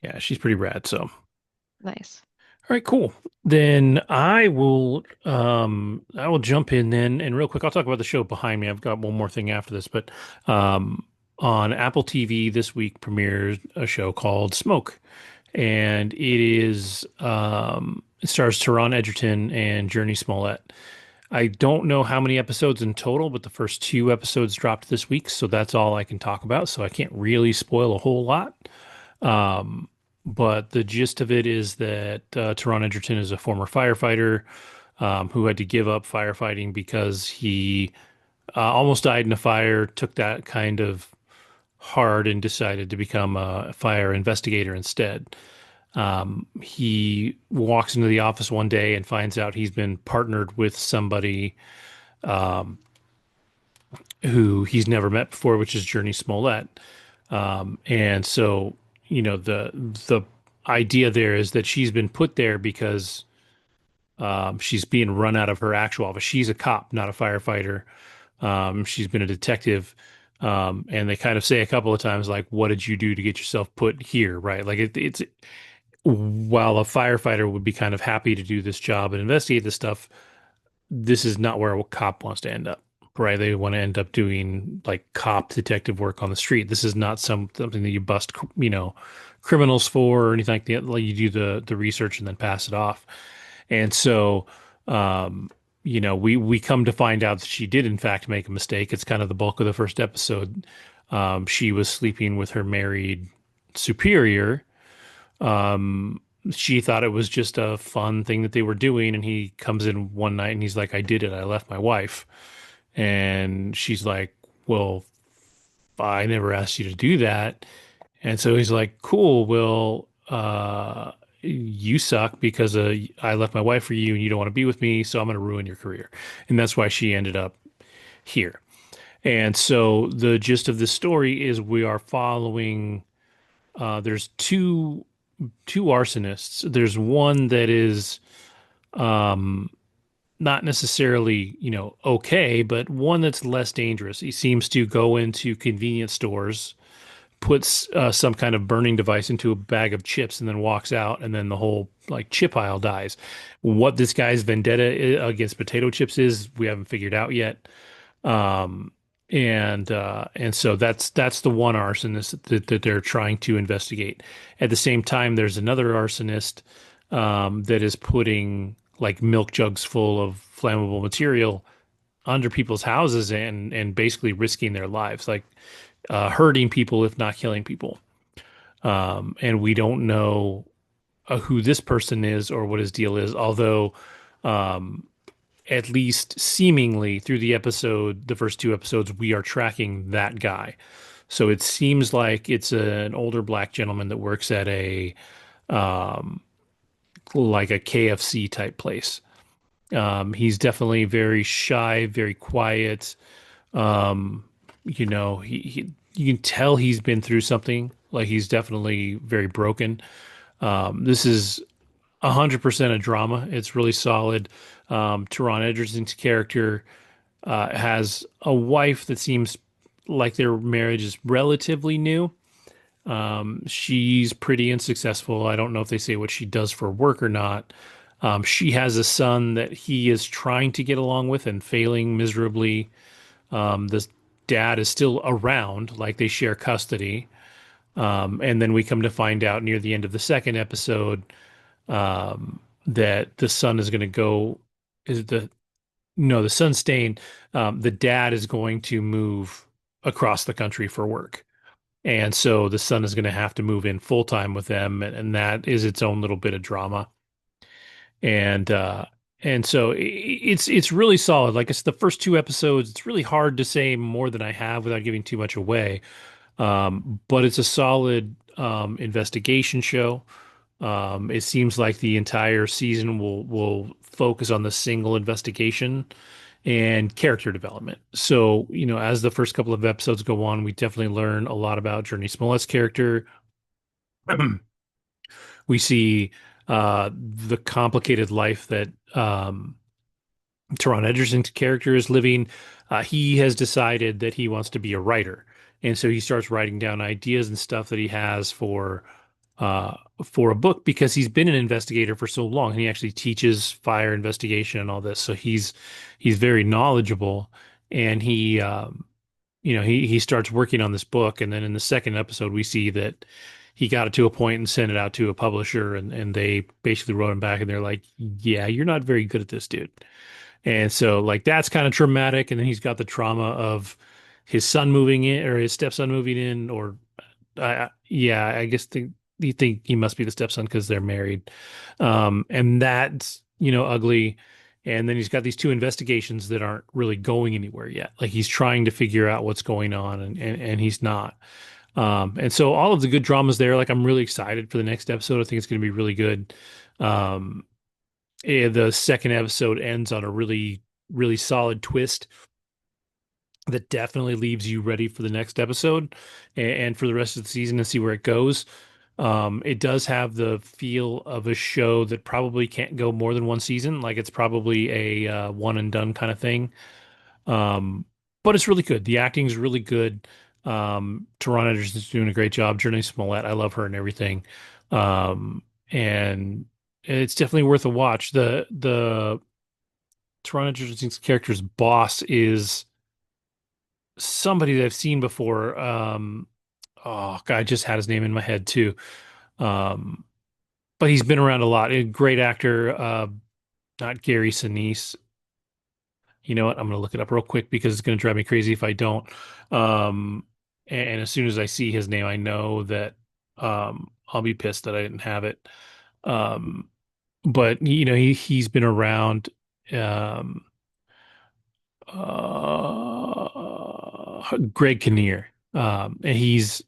yeah, she's pretty rad. So, all Nice. right, cool. Then I will jump in then and real quick I'll talk about the show behind me. I've got one more thing after this, but um on Apple TV this week premieres a show called Smoke. And it stars Taron Egerton and Jurnee Smollett. I don't know how many episodes in total, but the first two episodes dropped this week, so that's all I can talk about. So I can't really spoil a whole lot. Um, but the gist of it is that Taron Egerton is a former firefighter who had to give up firefighting because he almost died in a fire, took that kind of hard and decided to become a fire investigator instead. He walks into the office one day and finds out he's been partnered with somebody who he's never met before, which is Jurnee Smollett. And so, the idea there is that she's been put there because she's being run out of her actual office. She's a cop, not a firefighter. She's been a detective. And they kind of say a couple of times, like, what did you do to get yourself put here? Right. Like it's while a firefighter would be kind of happy to do this job and investigate this stuff, this is not where a cop wants to end up. right? They want to end up doing like cop detective work on the street. This is not something that you bust, criminals for or anything like that. Like you do the research and then pass it off. And so, um, we come to find out that she did in fact make a mistake. It's kind of the bulk of the first episode. She was sleeping with her married superior. Um, she thought it was just a fun thing that they were doing, and he comes in one night and he's like, "I did it. I left my wife." And she's like, "Well, I never asked you to do that." And so he's like, "Cool. Well, you suck because I left my wife for you and you don't want to be with me, so I'm going to ruin your career." And that's why she ended up here. And so the gist of this story is we are following, there's two arsonists. There's one that is um not necessarily, okay, but one that's less dangerous. He seems to go into convenience stores, puts some kind of burning device into a bag of chips, and then walks out, and then the whole like chip aisle dies. What this guy's vendetta against potato chips is, we haven't figured out yet. Um, and so that's the one arsonist that they're trying to investigate. At the same time, there's another arsonist that is putting like milk jugs full of flammable material under people's houses and basically risking their lives, like hurting people if not killing people. And we don't know who this person is or what his deal is, although um, at least seemingly through the first two episodes, we are tracking that guy. So it seems like it's an older black gentleman that works at um, like a KFC type place. He's definitely very shy, very quiet. Um, you can tell he's been through something. Like he's definitely very broken. This is 100% a drama. It's really solid. Taron Egerton's character has a wife that seems like their marriage is relatively new. She's pretty unsuccessful. I don't know if they say what she does for work or not. She has a son that he is trying to get along with and failing miserably. The dad is still around, like they share custody. And then we come to find out near the end of the second episode that the son is going to go. Is it the No, the son's staying. The dad is going to move across the country for work. And so the son is going to have to move in full time with them, and that is its own little bit of drama. And so it's really solid. Like it's the first two episodes. It's really hard to say more than I have without giving too much away. But it's a solid investigation show. It seems like the entire season will focus on the single investigation and character development. So, as the first couple of episodes go on, we definitely learn a lot about Jurnee Smollett's character. We see the complicated life that Taron Egerton's character is living. He has decided that he wants to be a writer, and so he starts writing down ideas and stuff that he has for a book because he's been an investigator for so long, and he actually teaches fire investigation and all this. So he's very knowledgeable, and he starts working on this book, and then in the second episode, we see that he got it to a point and sent it out to a publisher, and they basically wrote him back, and they're like, "Yeah, you're not very good at this, dude." And so like that's kind of traumatic. And then he's got the trauma of his son moving in or his stepson moving in, or yeah, I guess you think he must be the stepson because they're married. And that's, ugly. And then he's got these two investigations that aren't really going anywhere yet. Like he's trying to figure out what's going on and he's not. And so all of the good dramas there, like I'm really excited for the next episode. I think it's going to be really good. Um, the second episode ends on a really, really solid twist that definitely leaves you ready for the next episode and for the rest of the season and see where it goes. It does have the feel of a show that probably can't go more than one season. Like it's probably a one and done kind of thing. Um, but it's really good. The acting's really good. Taron Egerton's doing a great job. Jurnee Smollett, I love her and everything. And it's definitely worth a watch. The Taron Egerton's character's boss is somebody that I've seen before. Oh God, I just had his name in my head too. Um, but he's been around a lot. A great actor. Not Gary Sinise. You know what? I'm gonna look it up real quick because it's gonna drive me crazy if I don't. Um, and as soon as I see his name, I know that I'll be pissed that I didn't have it. Um, but he's been around. Um, Greg Kinnear, and he's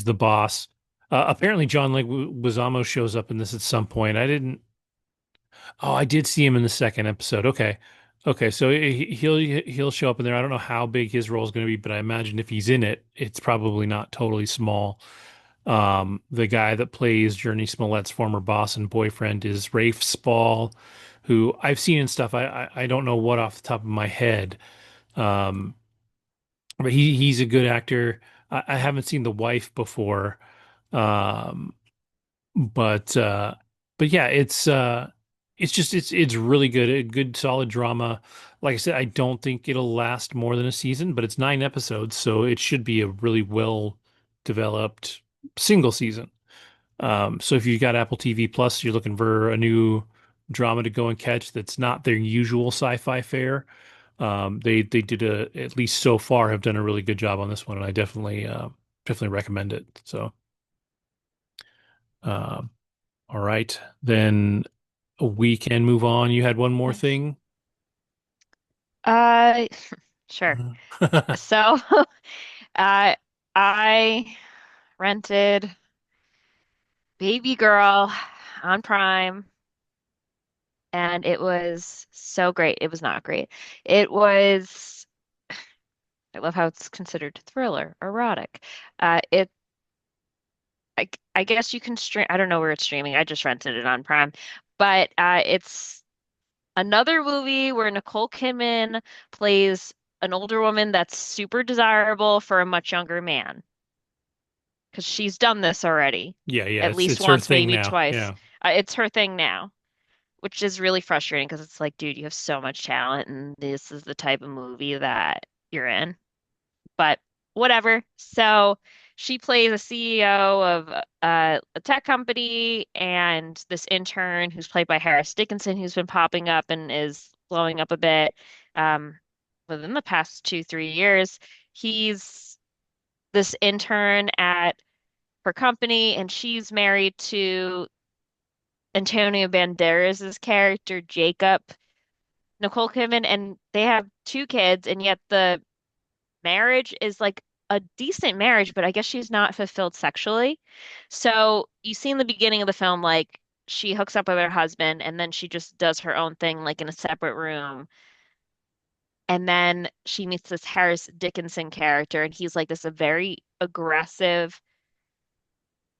the boss. Apparently, John Leguizamo shows up in this at some point. I didn't. Oh, I did see him in the second episode. Okay, okay, so he'll show up in there. I don't know how big his role is going to be, but I imagine if he's in it, it's probably not totally small. The guy that plays Jurnee Smollett's former boss and boyfriend is Rafe Spall, who I've seen in stuff. I don't know what off the top of my head. Um, but he's a good actor. I haven't seen The Wife before, um, but uh, but yeah, it's really good. A good solid drama. Like I said, I don't think it'll last more than a season, but it's 9 episodes, so it should be a really well developed single season. So if you've got Apple TV Plus, you're looking for a new drama to go and catch that's not their usual sci-fi fare. They did at least so far have done a really good job on this one, and I definitely recommend it. So, um, all right, then we can move on. You had one more Yes. thing. Uh, sure. Mhm. So, uh, I rented Babygirl on Prime, and it was so great. It was not great. It was, I love how it's considered thriller, erotic. It, I guess you can stream, I don't know where it's streaming. I just rented it on Prime, but it's another movie where Nicole Kidman plays an older woman that's super desirable for a much younger man. Because she's done this already, Yeah, yeah, at least it's her once, thing maybe now. twice. Yeah. It's her thing now, which is really frustrating because it's like, dude, you have so much talent, and this is the type of movie that you're in. But whatever. So she plays a CEO of a tech company, and this intern who's played by Harris Dickinson, who's been popping up and is blowing up a bit um, within the past 2, 3 years. He's this intern at her company, and she's married to Antonio Banderas' character, Jacob, Nicole Kidman, and they have 2 kids, and yet the marriage is like a decent marriage, but I guess she's not fulfilled sexually. So you see in the beginning of the film, like she hooks up with her husband, and then she just does her own thing, like in a separate room. And then she meets this Harris Dickinson character, and he's like this a very aggressive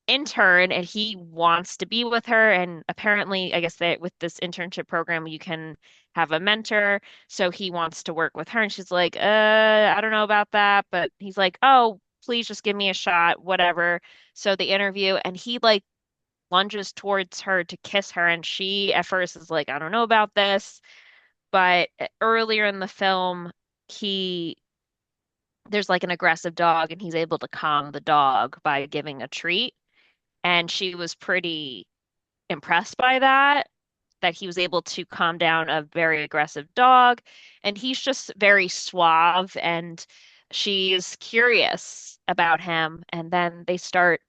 intern, and he wants to be with her, and apparently I guess that with this internship program you can have a mentor, so he wants to work with her, and she's like I don't know about that, but he's like, oh, please just give me a shot, whatever. So the interview, and he like lunges towards her to kiss her, and she at first is like, I don't know about this, but earlier in the film he there's like an aggressive dog, and he's able to calm the dog by giving a treat, and she was pretty impressed by that he was able to calm down a very aggressive dog. And he's just very suave, and she's curious about him. And then they start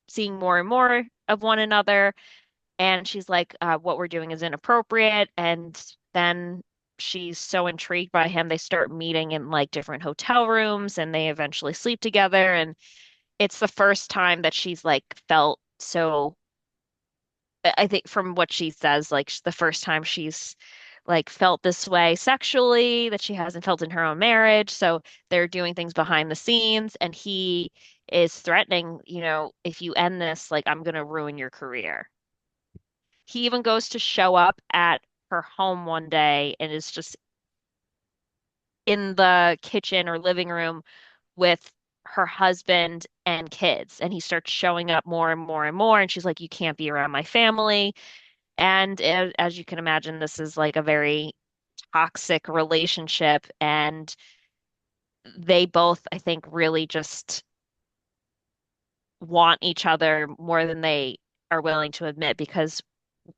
seeing more and more of one another. And she's like, what we're doing is inappropriate. And then she's so intrigued by him. They start meeting in like different hotel rooms, and they eventually sleep together. And it's the first time that she's like felt so I think from what she says, like the first time she's like felt this way sexually that she hasn't felt in her own marriage. So they're doing things behind the scenes, and he is threatening, if you end this, like I'm gonna ruin your career. He even goes to show up at her home one day and is just in the kitchen or living room with her husband and kids. And he starts showing up more and more and more. And she's like, you can't be around my family. And as you can imagine, this is like a very toxic relationship. And they both, I think, really just want each other more than they are willing to admit because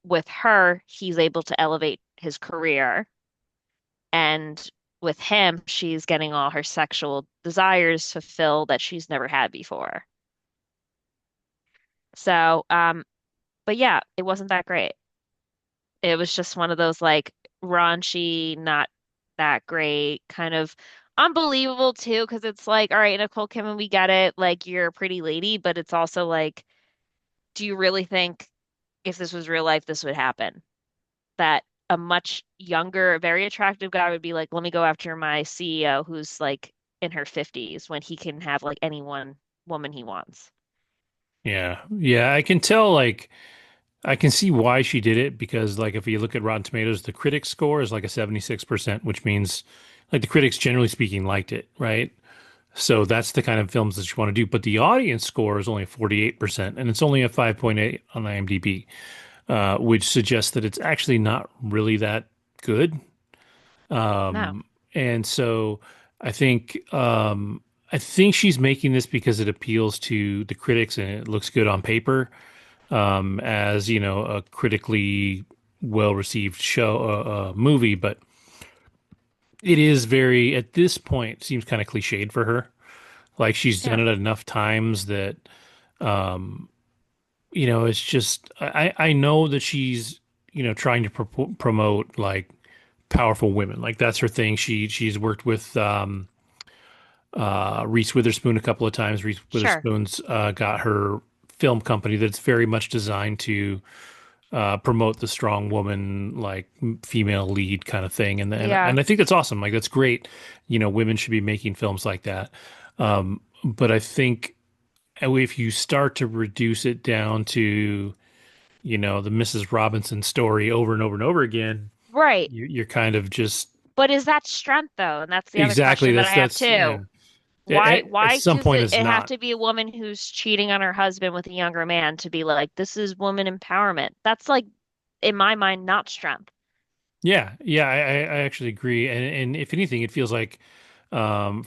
with her, he's able to elevate his career, and with him, she's getting all her sexual desires fulfilled that she's never had before. So, but yeah, it wasn't that great. It was just one of those like raunchy, not that great, kind of unbelievable too, because it's like, all right, Nicole Kidman, we get it, like you're a pretty lady, but it's also like, do you really think if this was real life, this would happen? That a much younger, very attractive guy would be like, let me go after my CEO who's like in her 50s when he can have like any one woman he wants. Yeah. Yeah, I can tell like I can see why she did it because like if you look at Rotten Tomatoes, the critic score is like a 76%, which means like the critics generally speaking liked it, right? So that's the kind of films that you want to do. But the audience score is only 48%, and it's only a 5.8 on IMDb, which suggests that it's actually not really that good. No. And so I think I think she's making this because it appeals to the critics and it looks good on paper, as you know, a critically well received show, movie. But it is very, at this point, seems kind of cliched for her. Like she's done Yeah. it enough times that you know, it's just I know that she's trying to promote like powerful women, like that's her thing. She's worked with Reese Witherspoon a couple of times. Reese Sure. Witherspoon's got her film company that's very much designed to promote the strong woman, like female lead kind of thing, Yeah. and I think that's awesome. Like that's great. You know, women should be making films like that. But I think if you start to reduce it down to the Mrs. Robinson story over and over and over again, Right. you're kind of just But is that strength though? And that's the other exactly question that I have that's yeah. too. Why At why some does point, it it's it have not. to be a woman who's cheating on her husband with a younger man to be like, this is woman empowerment? That's like, in my mind, not strength. Yeah, yeah, I actually agree. And if anything, it feels like from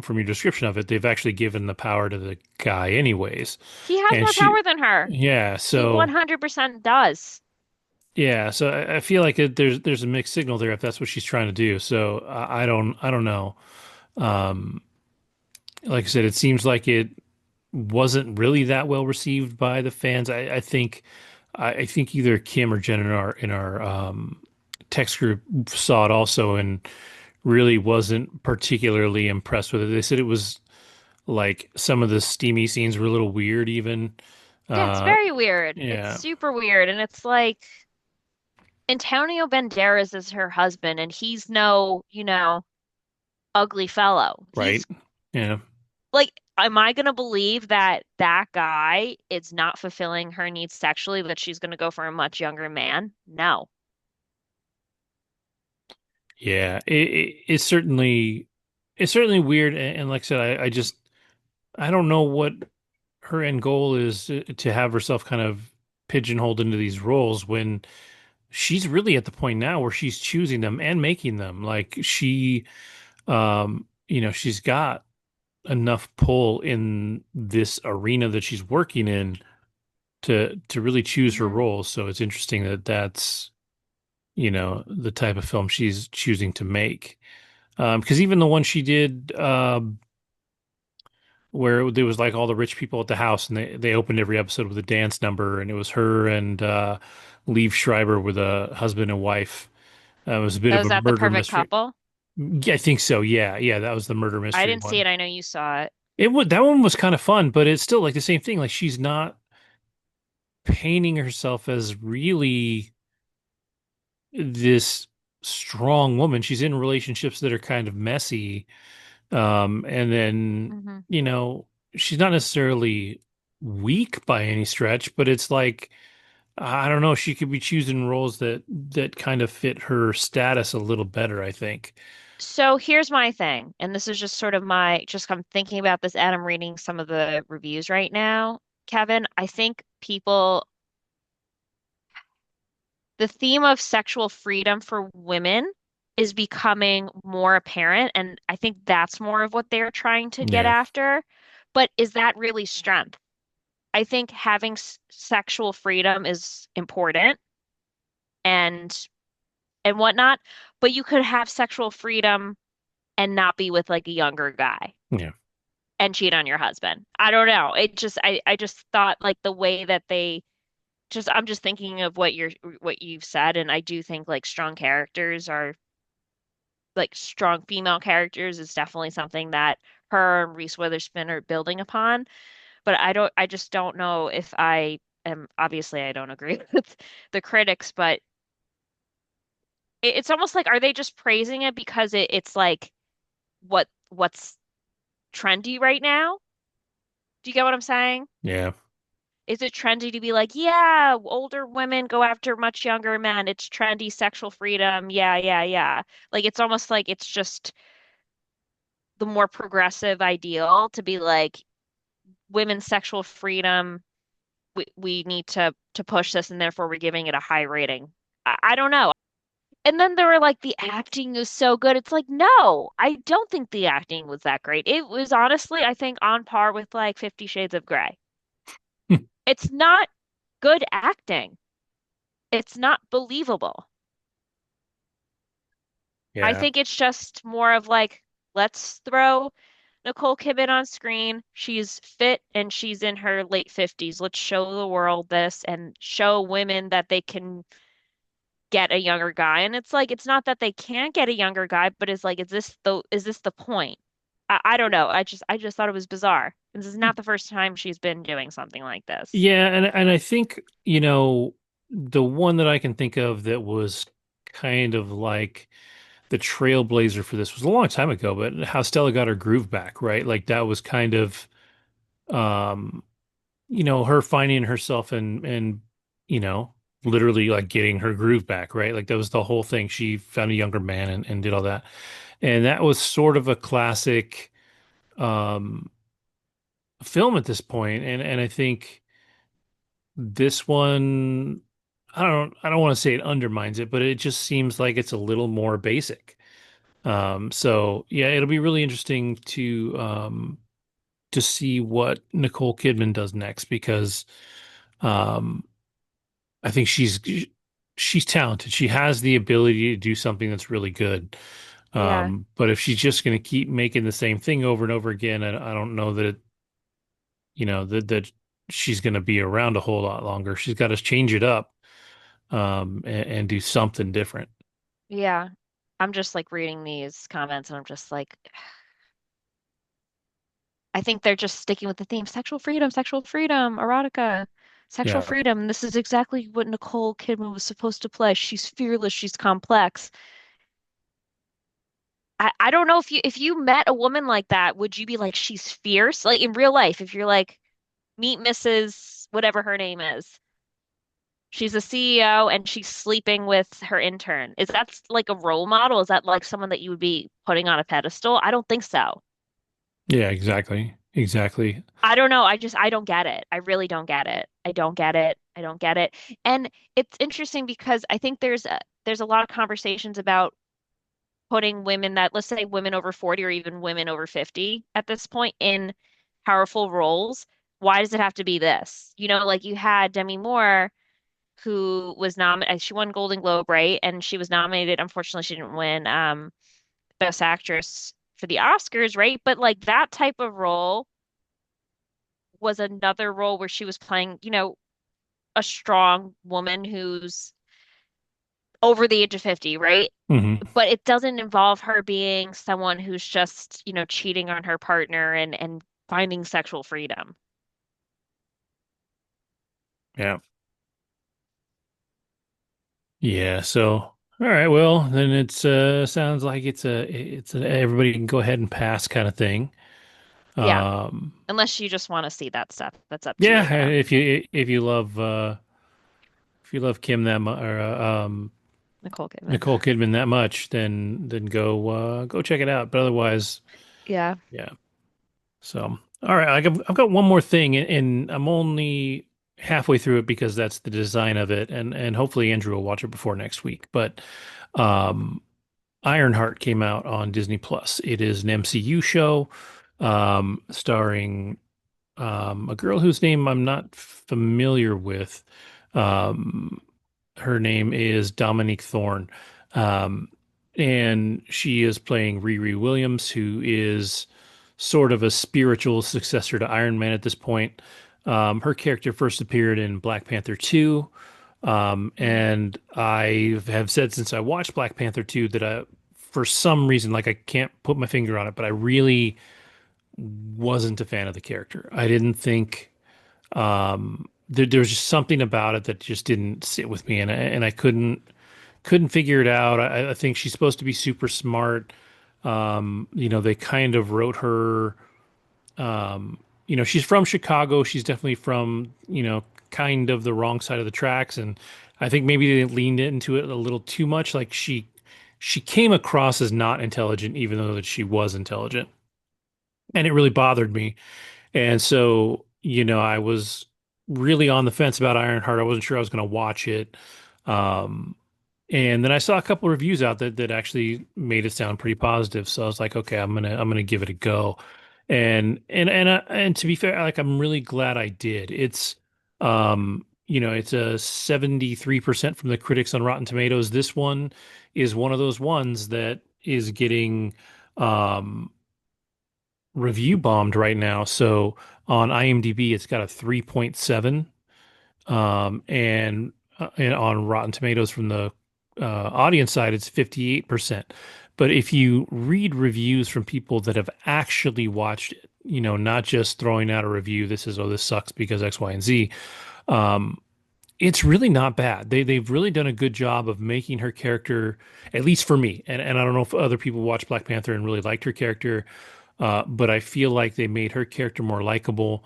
your description of it, they've actually given the power to the guy anyways. He has And more she, power than her. yeah, He so 100% does. yeah, so I feel like there's a mixed signal there if that's what she's trying to do. So I don't know. Um, like I said, it seems like it wasn't really that well received by the fans. I think either Kim or Jen in our text group saw it also and really wasn't particularly impressed with it. They said it was like some of the steamy scenes were a little weird even. Yeah, it's Uh very weird. It's yeah, super weird. And it's like Antonio Banderas is her husband, and he's no, ugly fellow. right. He's Yeah. like, am I gonna believe that that guy is not fulfilling her needs sexually, that she's gonna go for a much younger man? No. Yeah. It's certainly weird and like I said I just I don't know what her end goal is to have herself kind of pigeonholed into these roles when she's really at the point now where she's choosing them and making them. Like she's got enough pull in this arena that she's working in to really choose her Hmm. roles. So it's interesting that that's, the type of film she's choosing to make. Because even the one she did, where there was like all the rich people at the house and they opened every episode with a dance number and it was her and Liev Schreiber with a husband and wife. It was a bit Oh, of is a that the murder perfect mystery. couple? Yeah, I think so. Yeah, yeah, that was the murder I mystery didn't see one. it. I know you saw it. That one was kind of fun, but it's still like the same thing. Like she's not painting herself as really this strong woman. She's in relationships that are kind of messy. And then, Hmm. you know, she's not necessarily weak by any stretch, but it's like I don't know, she could be choosing roles that kind of fit her status a little better, I think. So here's my thing, and this is just sort of just I'm thinking about this and I'm reading some of the reviews right now. Kevin, I think the theme of sexual freedom for women is becoming more apparent, and I think that's more of what they're trying to get Yeah. after. But is that really strength? I think having sexual freedom is important and whatnot, but you could have sexual freedom and not be with like a younger guy Yeah. and cheat on your husband. I don't know. I just thought like the way that they just I'm just thinking of what you've said, and I do think like strong characters are like strong female characters is definitely something that her and Reese Witherspoon are building upon. But I just don't know if I am, obviously I don't agree with the critics, but it's almost like, are they just praising it because it's like what's trendy right now? Do you get what I'm saying? Yeah. Is it trendy to be like, yeah, older women go after much younger men. It's trendy sexual freedom. Yeah, yeah, yeah. Like it's almost like it's just the more progressive ideal to be like women's sexual freedom. We need to push this, and therefore we're giving it a high rating. I don't know. And then they were like, the acting is so good. It's like, no, I don't think the acting was that great. It was honestly, I think, on par with like 50 Shades of Grey. It's not good acting. It's not believable. I Yeah. think it's just more of like, let's throw Nicole Kidman on screen. She's fit and she's in her late 50s. Let's show the world this and show women that they can get a younger guy. And it's like it's not that they can't get a younger guy, but it's like is this the point? I don't know. I just thought it was bizarre. This is not the first time she's been doing something like this. Yeah, and I think, the one that I can think of that was kind of like the trailblazer for this was a long time ago, but how Stella got her groove back, right? Like that was kind of um, her finding herself and you know, literally like getting her groove back, right? Like that was the whole thing. She found a younger man and did all that. And that was sort of a classic um film at this point. And I think this one, I don't want to say it undermines it, but it just seems like it's a little more basic. So yeah, it'll be really interesting to see what Nicole Kidman does next because um I think she's talented. She has the ability to do something that's really good. Yeah. But if she's just going to keep making the same thing over and over again, I don't know that that she's going to be around a whole lot longer. She's got to change it up and do something different. Yeah. I'm just like reading these comments and I'm just like I think they're just sticking with the theme sexual freedom, erotica, sexual Yeah. freedom. This is exactly what Nicole Kidman was supposed to play. She's fearless, she's complex. I don't know if you met a woman like that, would you be like, she's fierce? Like in real life, if you're like, meet Mrs. whatever her name is. She's a CEO and she's sleeping with her intern. Is that like a role model? Is that like someone that you would be putting on a pedestal? I don't think so. Yeah, exactly. Exactly. I don't know. I don't get it. I really don't get it. I don't get it. I don't get it. And it's interesting because I think there's a lot of conversations about putting women that, let's say women over 40 or even women over 50 at this point in powerful roles. Why does it have to be this? You know, like you had Demi Moore who was nominated, she won Golden Globe, right? And she was nominated. Unfortunately, she didn't win Best Actress for the Oscars, right? But like that type of role was another role where she was playing, a strong woman who's over the age of 50, right? Hmm. But it doesn't involve her being someone who's just, cheating on her partner and finding sexual freedom. Yeah. Yeah. So, all right. Well, then it's sounds like it's a everybody can go ahead and pass kind of thing. Yeah, Um, unless you just want to see that stuff. That's up to you yeah. though. If you love Kim that much or Nicole Kidman. Nicole Kidman that much, then go check it out. But otherwise, Yeah. yeah. So, all right, I've got one more thing, and I'm only halfway through it because that's the design of it, and hopefully Andrew will watch it before next week. But um, Ironheart came out on Disney Plus. It is an MCU show starring a girl whose name I'm not familiar with. Um, Her name is Dominique Thorne. Um, and she is playing Riri Williams, who is sort of a spiritual successor to Iron Man at this point. Her character first appeared in Black Panther 2. Mm. And I have said since I watched Black Panther 2 that for some reason, like I can't put my finger on it, but I really wasn't a fan of the character. I didn't think there was just something about it that just didn't sit with me, and I couldn't figure it out. I think she's supposed to be super smart. They kind of wrote her. She's from Chicago. She's definitely from kind of the wrong side of the tracks, and I think maybe they leaned into it a little too much. Like she came across as not intelligent, even though that she was intelligent, and it really bothered me. And so, I was really on the fence about Ironheart. I wasn't sure I was going to watch it. Um, and then I saw a couple of reviews out that actually made it sound pretty positive. So I was like, okay, I'm gonna give it a go. And to be fair, like I'm really glad I did. It's a 73% from the critics on Rotten Tomatoes. This one is one of those ones that is getting um review bombed right now. So on IMDb, it's got a 3.7, and on Rotten Tomatoes from the audience side, it's 58%. But if you read reviews from people that have actually watched it, not just throwing out a review, this is, oh, this sucks because X, Y, and Z, um, it's really not bad. They've really done a good job of making her character, at least for me, and I don't know if other people watched Black Panther and really liked her character, but I feel like they made her character more likable.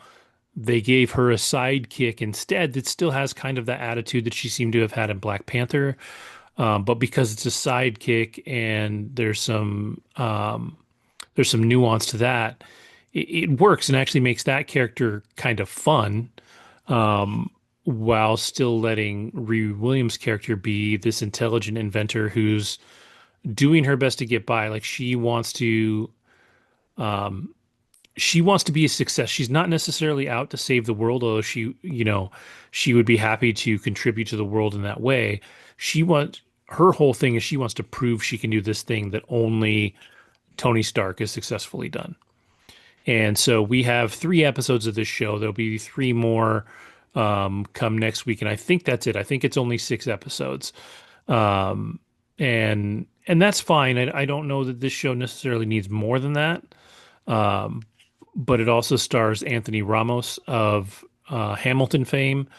They gave her a sidekick instead that still has kind of the attitude that she seemed to have had in Black Panther. But because it's a sidekick and there's some nuance to that, it works and actually makes that character kind of fun, while still letting Riri Williams' character be this intelligent inventor who's doing her best to get by. Like she wants to be a success. She's not necessarily out to save the world, although she would be happy to contribute to the world in that way. Her whole thing is she wants to prove she can do this thing that only Tony Stark has successfully done. And so we have 3 episodes of this show. There'll be 3 more come next week, and I think that's it. I think it's only 6 episodes, um, and that's fine. I don't know that this show necessarily needs more than that. Um, but it also stars Anthony Ramos of Hamilton fame.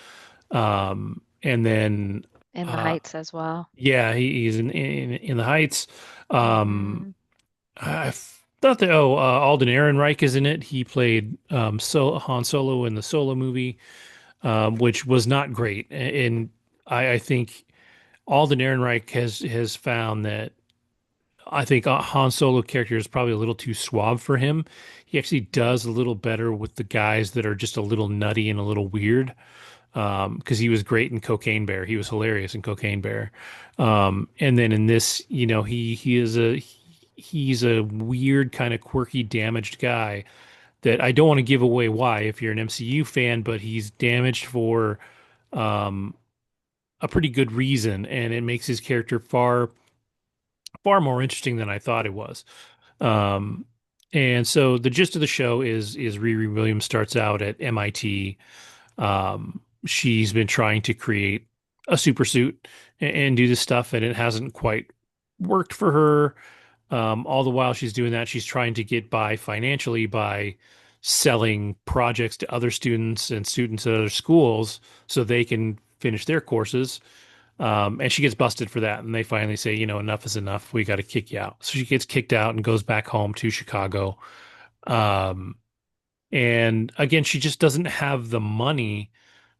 And then, In the uh, Heights as well. yeah, he's in the Heights. Um, Hmm. I thought that, Alden Ehrenreich is in it. He played Han Solo in the Solo movie, which was not great. And I think Alden Ehrenreich has found that I think Han Solo character is probably a little too suave for him. He actually does a little better with the guys that are just a little nutty and a little weird. Because he was great in Cocaine Bear. He was hilarious in Cocaine Bear. And then in this, he's a weird kind of quirky, damaged guy that I don't want to give away why if you're an MCU fan, but he's damaged for um, a pretty good reason, and it makes his character far more interesting than I thought it was. Um, and so the gist of the show is Riri Williams starts out at MIT. She's been trying to create a super suit and do this stuff, and it hasn't quite worked for her. All the while she's doing that, she's trying to get by financially by selling projects to other students and students at other schools so they can finish their courses. And she gets busted for that. And they finally say, enough is enough. We got to kick you out. So she gets kicked out and goes back home to Chicago. Um, and again, she just doesn't have the money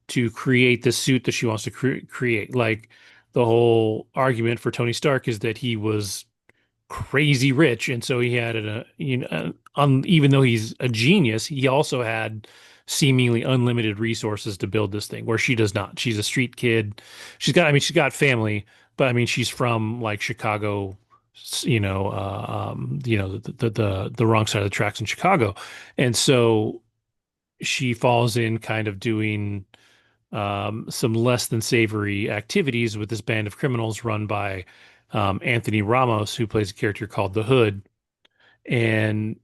to create the suit that she wants to create. Like the whole argument for Tony Stark is that he was crazy rich, and so he had even though he's a genius, he also had seemingly unlimited resources to build this thing, where she does not. She's a street kid. She's got family, but I mean, she's from like Chicago, the wrong side of the tracks in Chicago, and so she falls in kind of doing some less than savory activities with this band of criminals run by Anthony Ramos, who plays a character called the Hood, and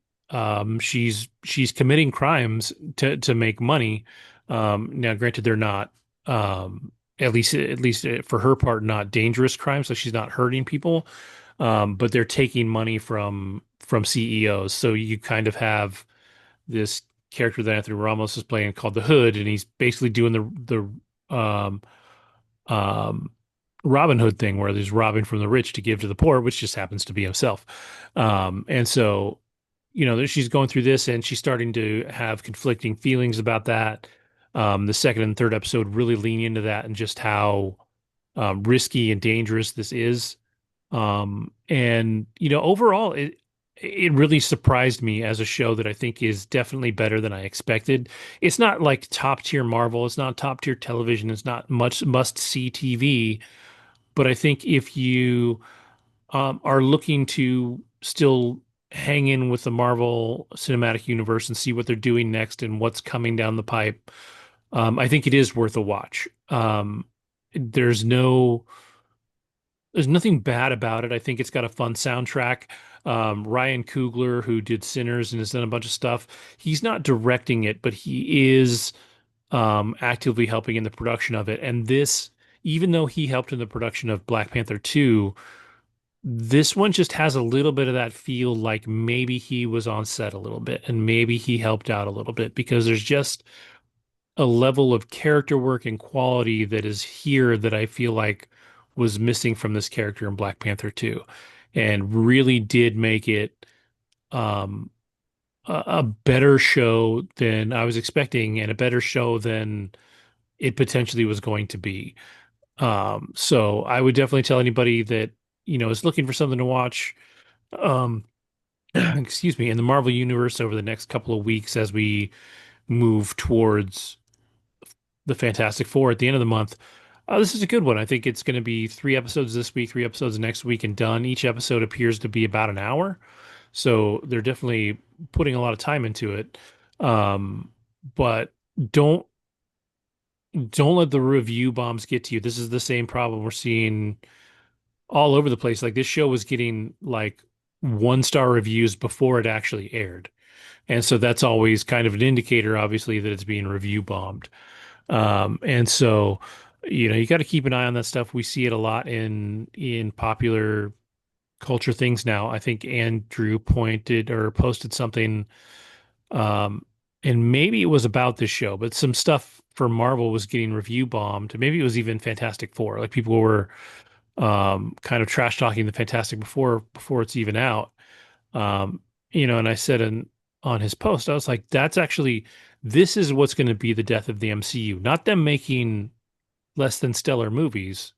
she's committing crimes to make money. Now, granted, they're not at least for her part, not dangerous crimes, so she's not hurting people, but they're taking money from CEOs. So you kind of have this character that Anthony Ramos is playing called the Hood, and he's basically doing the um, Robin Hood thing where he's robbing from the rich to give to the poor, which just happens to be himself. And so, she's going through this and she's starting to have conflicting feelings about that. The second and third episode really lean into that and just how risky and dangerous this is. And overall, it really surprised me as a show that I think is definitely better than I expected. It's not like top tier Marvel, it's not top tier television, it's not much must see TV, but I think if you are looking to still hang in with the Marvel Cinematic Universe and see what they're doing next and what's coming down the pipe, I think it is worth a watch. There's no there's nothing bad about it. I think it's got a fun soundtrack. Ryan Coogler, who did Sinners and has done a bunch of stuff, he's not directing it, but he is actively helping in the production of it. And this, even though he helped in the production of Black Panther 2, this one just has a little bit of that feel like maybe he was on set a little bit and maybe he helped out a little bit because there's just a level of character work and quality that is here that I feel like was missing from this character in Black Panther 2 and really did make it um, a better show than I was expecting and a better show than it potentially was going to be. So I would definitely tell anybody that, is looking for something to watch, um, excuse me, in the Marvel universe over the next couple of weeks as we move towards the Fantastic Four at the end of the month. This is a good one. I think it's going to be 3 episodes this week, 3 episodes next week, and done. Each episode appears to be about an hour, so they're definitely putting a lot of time into it. But don't don't let the review bombs get to you. This is the same problem we're seeing all over the place. Like this show was getting like 1 star reviews before it actually aired. And so that's always kind of an indicator, obviously, that it's being review bombed. And so, you got to keep an eye on that stuff. We see it a lot in popular culture things now. I think Andrew pointed or posted something, um, and maybe it was about this show, but some stuff for Marvel was getting review bombed. Maybe it was even Fantastic Four. Like people were kind of trash talking the Fantastic before it's even out. Um, and I said on his post, I was like, that's actually this is what's going to be the death of the MCU, not them making less than stellar movies,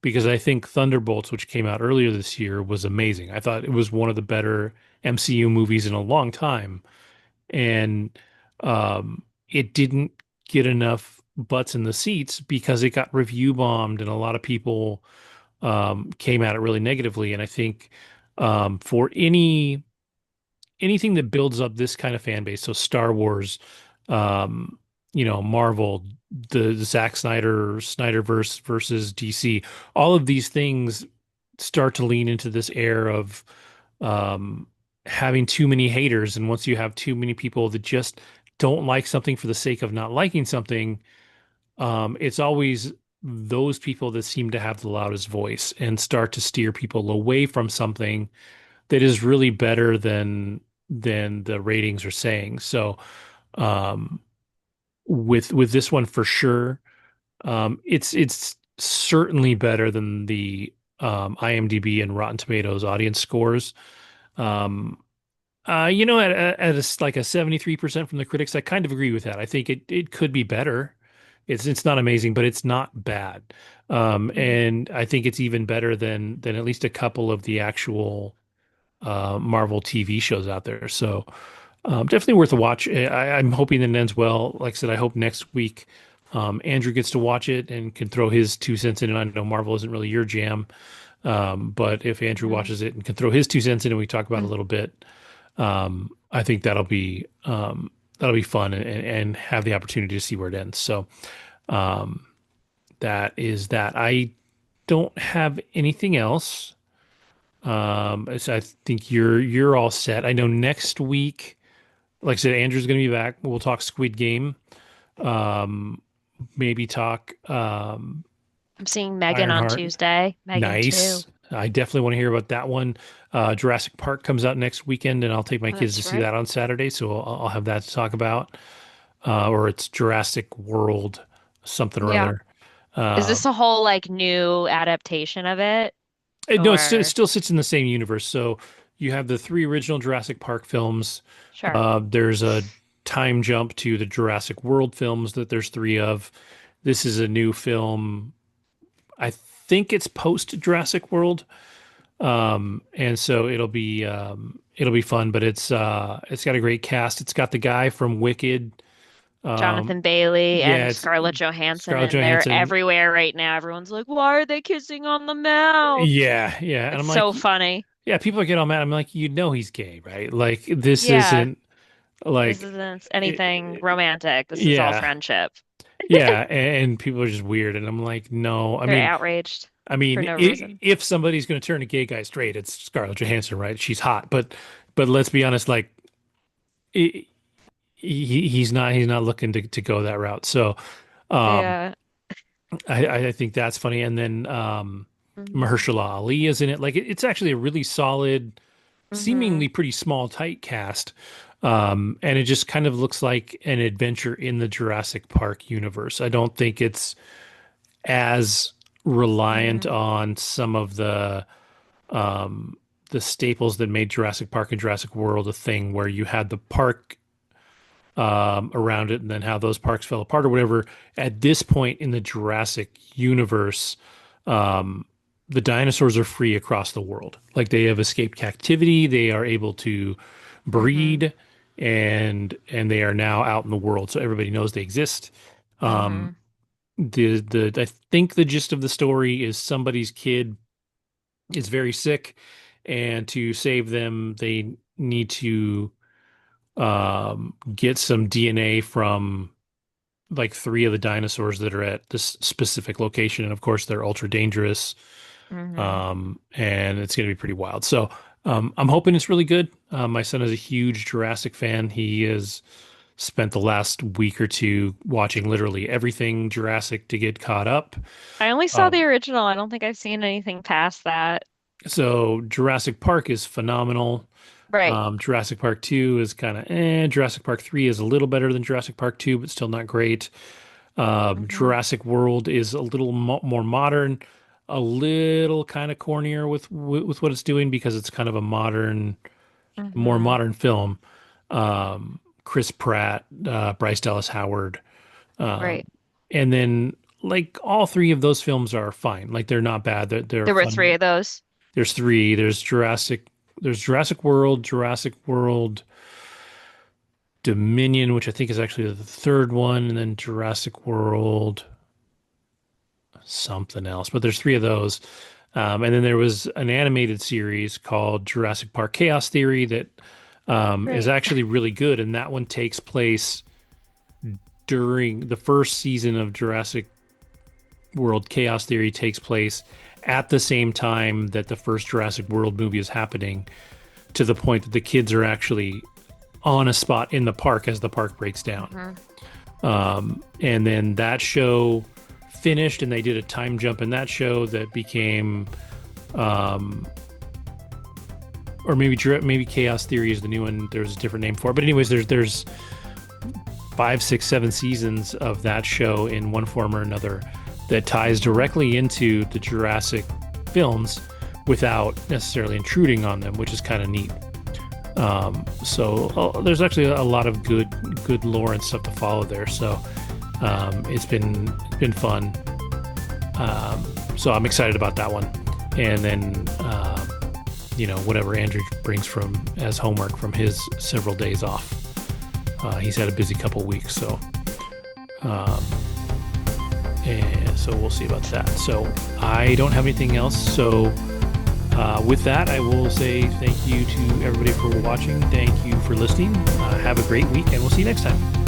because I think Thunderbolts, which came out earlier this year, was amazing. I thought it was one of the better MCU movies in a long time, and it didn't get enough butts in the seats because it got review bombed, and a lot of people came at it really negatively. And I think for anything that builds up this kind of fan base, so Star Wars, um, Marvel, the Zack Snyderverse versus DC, all of these things start to lean into this air of um, having too many haters. And once you have too many people that just don't like something for the sake of not liking something, it's always those people that seem to have the loudest voice and start to steer people away from something that is really better than the ratings are saying. So um, with this one for sure, it's certainly better than the IMDb and Rotten Tomatoes audience scores. Um, like a 73% from the critics, I kind of agree with that. I think it could be better. It's not amazing, but it's not bad. And I think it's even better than at least a couple of the actual Marvel TV shows out there. So definitely worth a watch. I'm hoping that it ends well. Like I said, I hope next week Andrew gets to watch it and can throw his 2 cents in. And I know Marvel isn't really your jam, But if Andrew Mhm. watches it and can throw his 2 cents in and we talk about it a little bit, I think that'll be fun and have the opportunity to see where it ends. So that is that. I don't have anything else. So I think you're all set. I know next week, like I said, Andrew's going to be back. We'll talk Squid Game. Maybe talk I'm seeing Megan on Ironheart. Tuesday. Megan too. Nice. I definitely want to hear about that one. Jurassic Park comes out next weekend, and I'll take my Oh, kids to that's see right. that on Saturday. So I'll have that to talk about. Or it's Jurassic World, something or Yeah. other. Is this a whole like new adaptation of it? No, it Or still sits in the same universe. So you have the three original Jurassic Park films. sure. There's a time jump to the Jurassic World films that there's three of. This is a new film. I think it's post Jurassic World. And so it'll be fun, but it's got a great cast. It's got the guy from Wicked. Um, Jonathan Bailey yeah, and it's Scarlett Johansson, Scarlett and they're Johansson. everywhere right now. Everyone's like, why are they kissing on the mouth? Yeah, yeah. And It's I'm like, so funny. yeah, people get all mad. I'm like, you know he's gay, right? Like this Yeah, isn't this like isn't anything eh, romantic. This is all yeah. friendship. Yeah, and people are just weird and I'm like, no. They're outraged I for mean, no reason. if somebody's going to turn a gay guy straight, it's Scarlett Johansson, right? She's hot, but let's be honest, like I he's not looking to go that route. So um, Yeah. I think that's funny. And then Hmm. Mahershala Ali is in it. Like it's actually a really solid, Hmm. seemingly pretty small, tight cast. And it just kind of looks like an adventure in the Jurassic Park universe. I don't think it's as reliant Hmm. on some of the staples that made Jurassic Park and Jurassic World a thing, where you had the park around it, and then how those parks fell apart or whatever. At this point in the Jurassic universe, um, the dinosaurs are free across the world. Like they have escaped captivity, they are able to Hmm. breed, and they are now out in the world, so everybody knows they exist. Um, Hmm. the I think the gist of the story is somebody's kid is very sick, and to save them, they need to get some DNA from like three of the dinosaurs that are at this specific location. And of course, they're ultra dangerous. Hmm. And it's going to be pretty wild. So I'm hoping it's really good. My son is a huge Jurassic fan. He has spent the last week or two watching literally everything Jurassic to get caught up. I only saw the Um, original. I don't think I've seen anything past that. so Jurassic Park is phenomenal. Right. Jurassic Park 2 is kind of eh. Jurassic Park 3 is a little better than Jurassic Park 2, but still not great. Hmm. Jurassic World is a little more modern, a little kind of cornier with what it's doing because it's kind of a more Hmm. modern film. Chris Pratt, Bryce Dallas Howard, Right. and then like all three of those films are fine. Like they're not bad. They're There were three fun. of those. There's three. There's Jurassic World, Jurassic World Dominion, which I think is actually the third one, and then Jurassic World something else. But there's three of those. And then there was an animated series called Jurassic Park Chaos Theory that is Right. actually really good. And that one takes place during the first season of Jurassic World Chaos Theory takes place at the same time that the first Jurassic World movie is happening, to the point that the kids are actually on a spot in the park as the park breaks down. Hmm. And then that show finished, and they did a time jump in that show that became, or maybe Chaos Theory is the new one. There's a different name for it, but anyways, there's five, six, 7 seasons of that show in one form or another that ties Hmm. directly into the Jurassic films without necessarily intruding on them, which is kind of neat. So there's actually a lot of good lore and stuff to follow there. So it's been fun. So I'm excited about that one. And then whatever Andrew brings from as homework from his several days off. He's had a busy couple weeks, so and so we'll see about that. So I don't have anything else. So With that, I will say thank you to everybody for watching. Thank you for listening. Have a great week, and we'll see you next time.